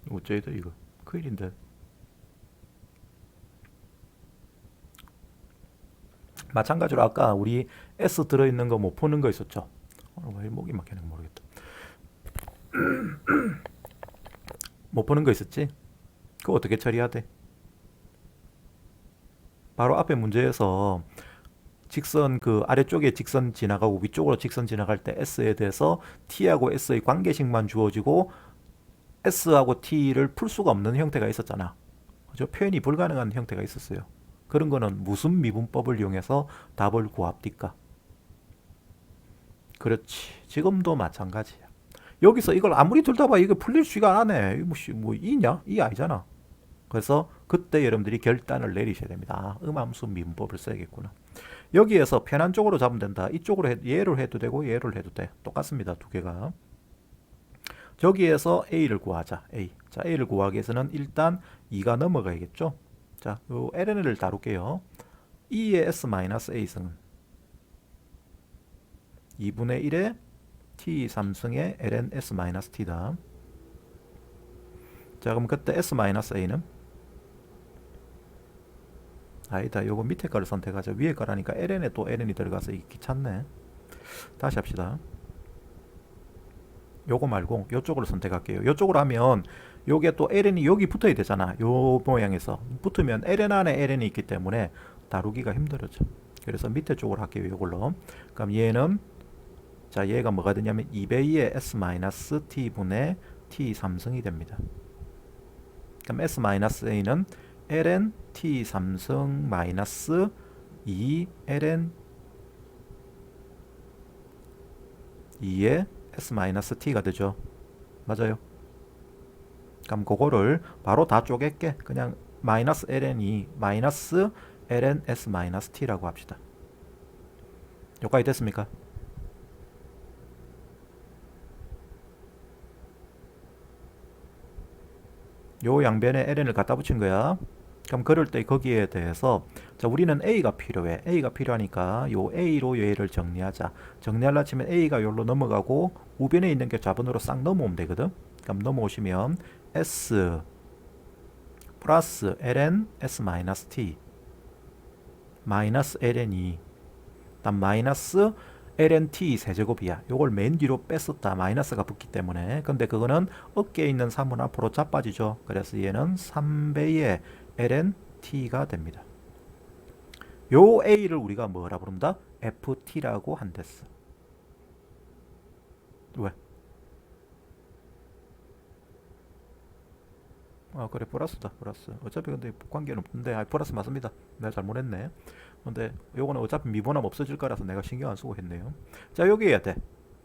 어째야 돼 이거? 큰일인데. 마찬가지로 아까 우리 S 들어있는 거 못 푸는 거 있었죠? 왜 목이 막히는 거 모르겠다. 못 푸는 거 있었지? 그거 어떻게 처리해야 돼? 바로 앞에 문제에서 직선 그 아래쪽에 직선 지나가고 위쪽으로 직선 지나갈 때 S에 대해서 T하고 S의 관계식만 주어지고 S하고 T를 풀 수가 없는 형태가 있었잖아. 그죠? 표현이 불가능한 형태가 있었어요. 그런 거는 무슨 미분법을 이용해서 답을 구합니까? 그렇지. 지금도 마찬가지야. 여기서 이걸 아무리 둘다 봐 이거 풀릴 수가 안 해. 뭐 이냐? 이 아니잖아. 그래서 그때 여러분들이 결단을 내리셔야 됩니다. 음함수 미분법을 써야겠구나. 여기에서 편한 쪽으로 잡으면 된다. 이쪽으로 얘를 해도 되고 얘를 해도 돼. 똑같습니다. 두 개가. 저기에서 A를 구하자. A. 자, A를 구하기 위해서는 일단 2가 넘어가야겠죠. 자, 요 ln을 다룰게요. 2의 S-A승은 2분의 1의 T3승의 ln S-T다. 자, 그럼 그때 S-A는 아니다. 요거 밑에 거를 선택하자. 위에 거라니까 ln에 또 ln이 들어가서 이게 귀찮네. 다시 합시다. 요거 말고 요쪽으로 선택할게요. 요쪽으로 하면 요게 또 ln이 여기 붙어야 되잖아. 요 모양에서 붙으면 ln 안에 ln이 있기 때문에 다루기가 힘들어져. 그래서 밑에 쪽으로 할게요. 요걸로. 그럼 얘는 자 얘가 뭐가 되냐면 2배의 S-T분의 T3승이 됩니다. 그럼 S-A는 ln T3승 마이너스 2 ln 2의 S-T가 되죠. 맞아요. 그럼 그거를 바로 다 쪼갤게. 그냥 마이너스 ln이 마이너스 ln S-T라고 합시다. 여기까지 됐습니까? 요 양변에 ln을 갖다 붙인 거야. 그럼 그럴 때 거기에 대해서 자 우리는 a가 필요해. a가 필요하니까 요 a로 얘를 정리하자. 정리하려 치면 a가 여기로 넘어가고 우변에 있는 게 좌변으로 싹 넘어오면 되거든. 그럼 넘어오시면 s 플러스 ln s-t 마이너스 ln이 단 마이너스 lnt 세제곱이야. 요걸 맨 뒤로 뺐었다. 마이너스가 붙기 때문에. 근데 그거는 어깨에 있는 3은 앞으로 자빠지죠. 그래서 얘는 3배의 lnt가 됩니다. 요 a를 우리가 뭐라 부른다? ft라고 한댔어. 왜? 아 그래 플러스다 플러스. 어차피 근데 관계는 없는데 플러스 맞습니다. 내가 잘못했네. 근데 요거는 어차피 미분하면 없어질 거라서 내가 신경 안 쓰고 했네요. 자 여기 해야 돼.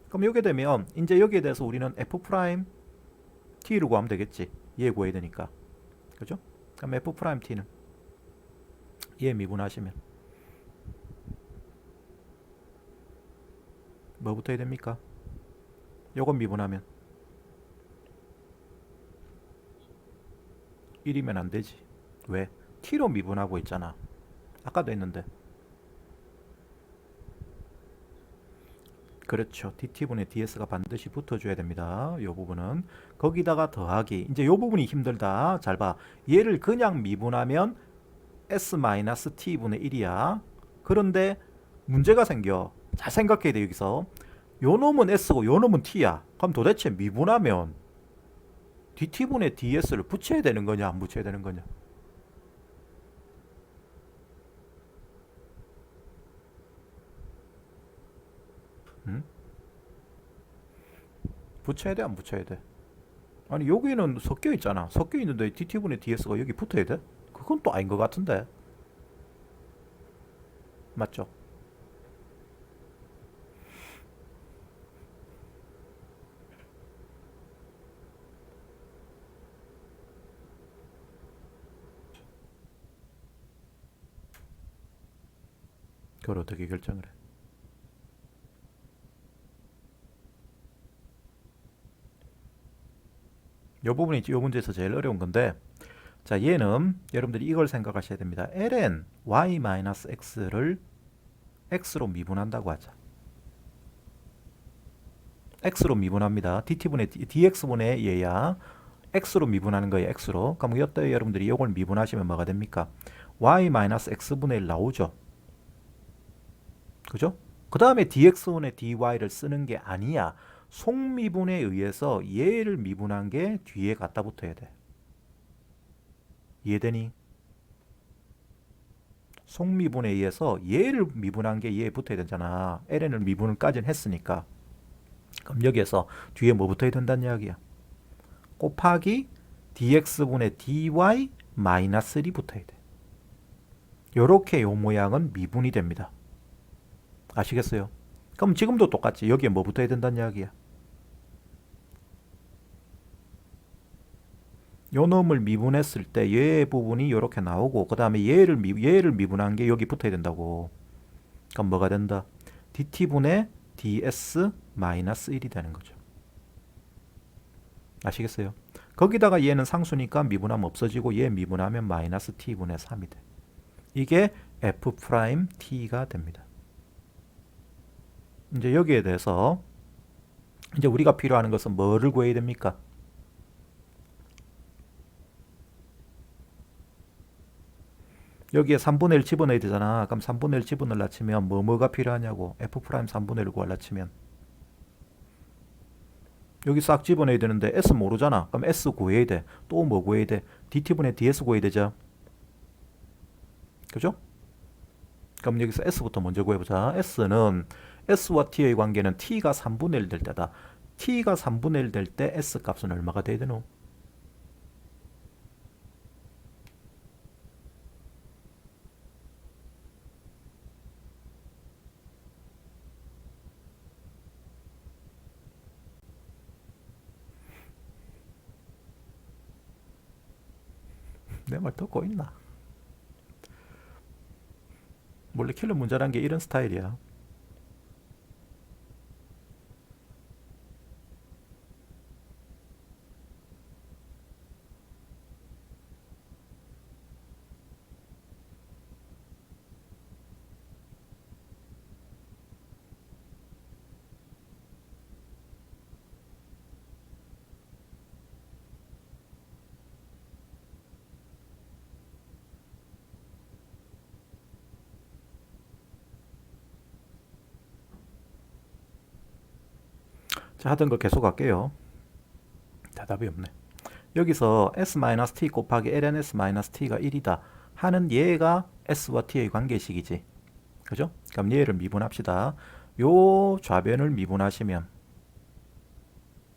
그럼 여기 되면 이제 여기에 대해서 우리는 f 프라임 t를 구하면 되겠지. 얘 구해야 되니까. 그죠? 그럼 f 프라임 t는 얘 미분하시면 뭐부터 해야 됩니까? 요건 미분하면 1이면 안 되지. 왜? t로 미분하고 있잖아. 아까도 했는데. 그렇죠. dt분의 ds가 반드시 붙어줘야 됩니다. 이 부분은. 거기다가 더하기. 이제 이 부분이 힘들다. 잘 봐. 얘를 그냥 미분하면 s-t분의 1이야. 그런데 문제가 생겨. 잘 생각해야 돼 여기서. 요 놈은 s고 요 놈은 t야. 그럼 도대체 미분하면 dt분의 ds를 붙여야 되는 거냐 안 붙여야 되는 거냐. 응? 붙여야 돼 안 붙여야 돼? 아니 여기는 섞여 있잖아. 섞여 있는데 dt분의 ds가 여기 붙어야 돼? 그건 또 아닌 것 같은데. 맞죠? 그걸 어떻게 결정을 해? 요 부분이 요 문제에서 제일 어려운 건데 자 얘는 여러분들이 이걸 생각하셔야 됩니다. ln y-x를 x로 미분한다고 하자. x로 미분합니다. dt분의 dx분의 얘야 x로 미분하는 거예요. x로. 그럼 이때 여러분들이 이걸 미분하시면 뭐가 됩니까? y-x분의 1 나오죠. 그죠? 그 다음에 dx분의 dy를 쓰는 게 아니야. 속미분에 의해서 얘를 미분한 게 뒤에 갖다 붙어야 돼. 이해되니? 속미분에 의해서 얘를 미분한 게 얘에 붙어야 되잖아. ln을 미분을까지는 했으니까. 그럼 여기에서 뒤에 뭐 붙어야 된다는 이야기야? 곱하기 dx분의 dy 마이너스 1이 붙어야 돼. 요렇게 요 모양은 미분이 됩니다. 아시겠어요? 그럼 지금도 똑같지. 여기에 뭐 붙어야 된다는 이야기야? 요 놈을 미분했을 때 얘 부분이 이렇게 나오고 그 다음에 얘를 미분한 게 여기 붙어야 된다고. 그럼 뭐가 된다? dt분의 ds 마이너스 1이 되는 거죠. 아시겠어요? 거기다가 얘는 상수니까 미분하면 없어지고 얘 미분하면 마이너스 t분의 3이 돼. 이게 f't가 됩니다. 이제 여기에 대해서 이제 우리가 필요한 것은 뭐를 구해야 됩니까? 여기에 3분의 1 집어넣어야 되잖아. 그럼 3분의 1 집어넣으려 치면 뭐가 필요하냐고. f' 3분의 1을 구하려 치면 여기 싹 집어넣어야 되는데 s 모르잖아. 그럼 s 구해야 돼. 또 뭐 구해야 돼? dt분의 ds 구해야 되죠. 그죠? 그럼 여기서 s부터 먼저 구해보자. s는 s와 t의 관계는 t가 3분의 1 될 때다. t가 3분의 1 될 때 s 값은 얼마가 돼야 되노? 내 말 듣고 있나? 원래 킬러 문제란 게 이런 스타일이야. 자, 하던 거 계속 할게요. 대답이 없네. 여기서 s-t 곱하기 ln(s-t가 1이다 하는 얘가 s와 t의 관계식이지. 그죠? 그럼 얘를 미분합시다. 요 좌변을 미분하시면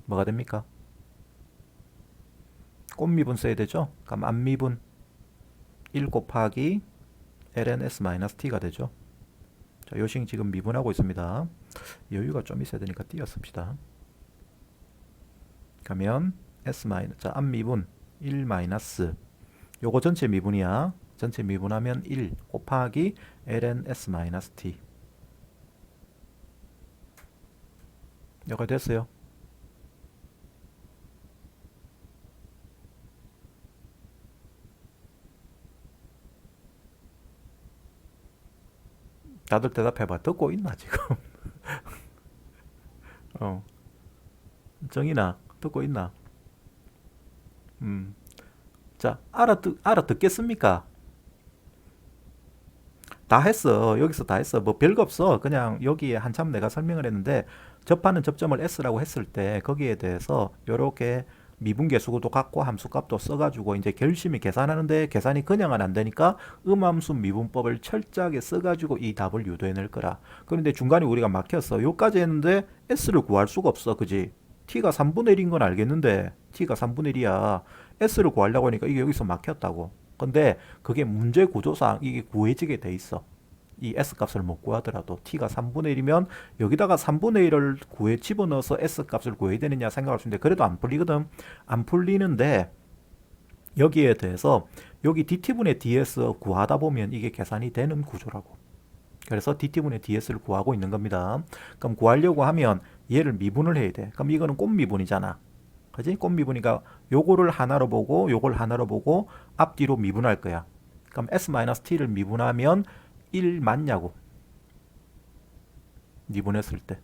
뭐가 됩니까? 꽃미분 써야 되죠? 그럼 앞미분 1 곱하기 ln(s-t가 되죠. 자, 요식 지금 미분하고 있습니다. 여유가 좀 있어야 되니까 띄었습시다. 그러면 s 자, 앞미분 1 마이너스 요거 전체 미분이야. 전체 미분하면 1 곱하기 ln(s-t 여기가 됐어요. 다들 대답해봐. 듣고 있나 지금? 정인아 듣고 있나? 자, 알아듣겠습니까? 다 했어. 여기서 다 했어. 뭐 별거 없어. 그냥 여기에 한참 내가 설명을 했는데 접하는 접점을 s라고 했을 때 거기에 대해서 요렇게 미분계수도 갖고 함수값도 써가지고 이제 결심이 계산하는데 계산이 그냥은 안 되니까 음함수 미분법을 철저하게 써가지고 이 답을 유도해낼 거라. 그런데 중간에 우리가 막혔어. 요까지 했는데 s를 구할 수가 없어. 그지? t가 3분의 1인 건 알겠는데 t가 3분의 1이야. s를 구하려고 하니까 이게 여기서 막혔다고. 근데 그게 문제 구조상 이게 구해지게 돼 있어. 이 s값을 못 구하더라도 t가 3분의 1이면 여기다가 3분의 1을 구해 집어넣어서 s값을 구해야 되느냐 생각할 수 있는데 그래도 안 풀리거든. 안 풀리는데 여기에 대해서 여기 dt분의 ds 구하다 보면 이게 계산이 되는 구조라고. 그래서 dt분의 ds를 구하고 있는 겁니다. 그럼 구하려고 하면 얘를 미분을 해야 돼. 그럼 이거는 꽃미분이잖아. 그지? 꽃미분이니까 요거를 하나로 보고 요걸 하나로 보고 앞뒤로 미분할 거야. 그럼 s-t를 미분하면 1 맞냐고. 미분했을 때.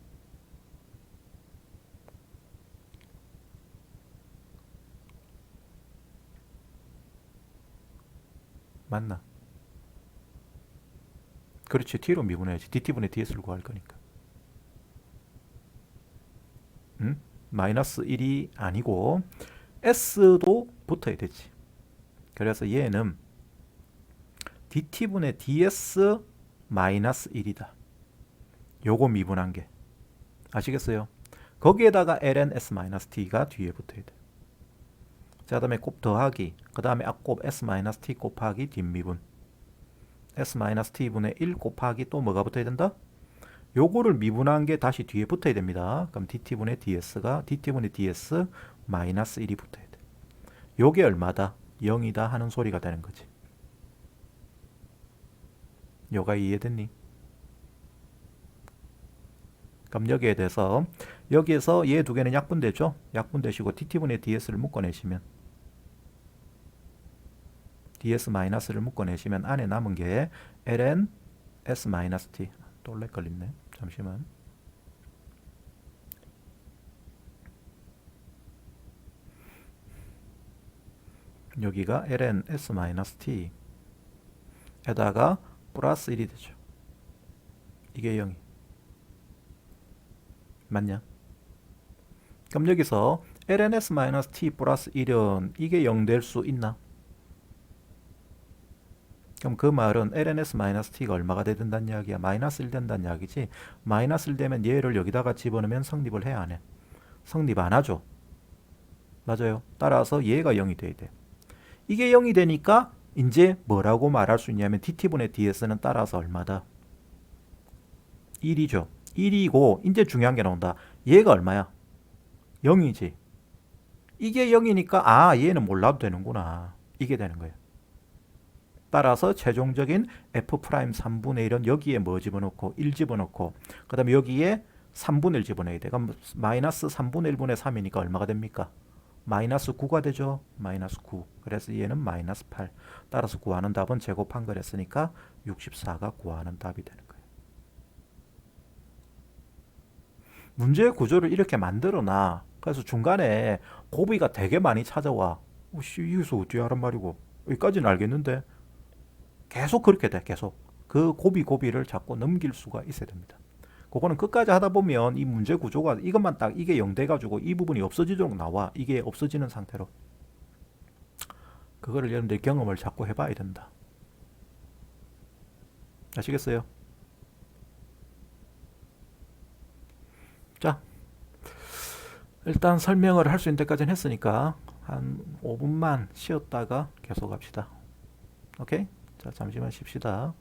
맞나? 그렇지. t로 미분해야지. dt분의 ds를 구할 거니까. 응? 마이너스 1이 아니고 s도 붙어야 되지. 그래서 얘는 dt분의 ds 마이너스 1이다. 요거 미분한 게. 아시겠어요? 거기에다가 ln s-t가 뒤에 붙어야 돼. 자, 그 다음에 곱 더하기, 그 다음에 앞곱 s-t 곱하기 뒷미분. s-t분의 1 곱하기 또 뭐가 붙어야 된다? 요거를 미분한 게 다시 뒤에 붙어야 됩니다. 그럼 dt분의 ds 마이너스 1이 붙어야 돼. 요게 얼마다? 0이다 하는 소리가 되는 거지. 요가 이해됐니? 그럼 여기에 대해서 여기에서 얘 두 개는 약분되죠? 약분되시고 dt분의 ds를 묶어내시면 ds-를 묶어내시면 안에 남은 게 ln s-t. 또 올레 걸렸네. 잠시만. 여기가 ln s-t 에다가 플러스 1이 되죠. 이게 0이. 맞냐? 그럼 여기서 ln s-t 플러스 1은 이게 0 될 수 있나? 그럼 그 말은 ln s-t가 얼마가 된다는 이야기야? 마이너스 1 된다는 이야기지. 마이너스 1 되면 얘를 여기다가 집어넣으면 성립을 해야 안 해? 성립 안 하죠. 맞아요. 따라서 얘가 0이 돼야 돼. 이게 0이 되니까 이제 뭐라고 말할 수 있냐면 dt분의 ds는 따라서 얼마다? 1이죠. 1이고 이제 중요한 게 나온다. 얘가 얼마야? 0이지. 이게 0이니까 아 얘는 몰라도 되는구나. 이게 되는 거예요. 따라서 최종적인 f' 3분의 1은 여기에 뭐 집어넣고 1 집어넣고 그 다음에 여기에 3분의 1 집어넣어야 돼. 그럼 마이너스 3분의 1분의 3이니까 얼마가 됩니까? 마이너스 9가 되죠. 마이너스 9. 그래서 얘는 마이너스 8. 따라서 구하는 답은 제곱한 거랬으니까 64가 구하는 답이 되는 거예요. 문제의 구조를 이렇게 만들어놔. 그래서 중간에 고비가 되게 많이 찾아와. 여기서 어떻게 하란 말이고. 여기까지는 알겠는데 계속 그렇게 돼. 계속. 그 고비를 자꾸 넘길 수가 있어야 됩니다. 그거는 끝까지 하다 보면 이 문제 구조가 이것만 딱 이게 0 돼가지고 이 부분이 없어지도록 나와. 이게 없어지는 상태로. 그거를 여러분들 경험을 자꾸 해봐야 된다. 아시겠어요? 자, 일단 설명을 할 수 있는 데까지는 했으니까 한 5분만 쉬었다가 계속 합시다. 오케이? 자, 잠시만 쉽시다.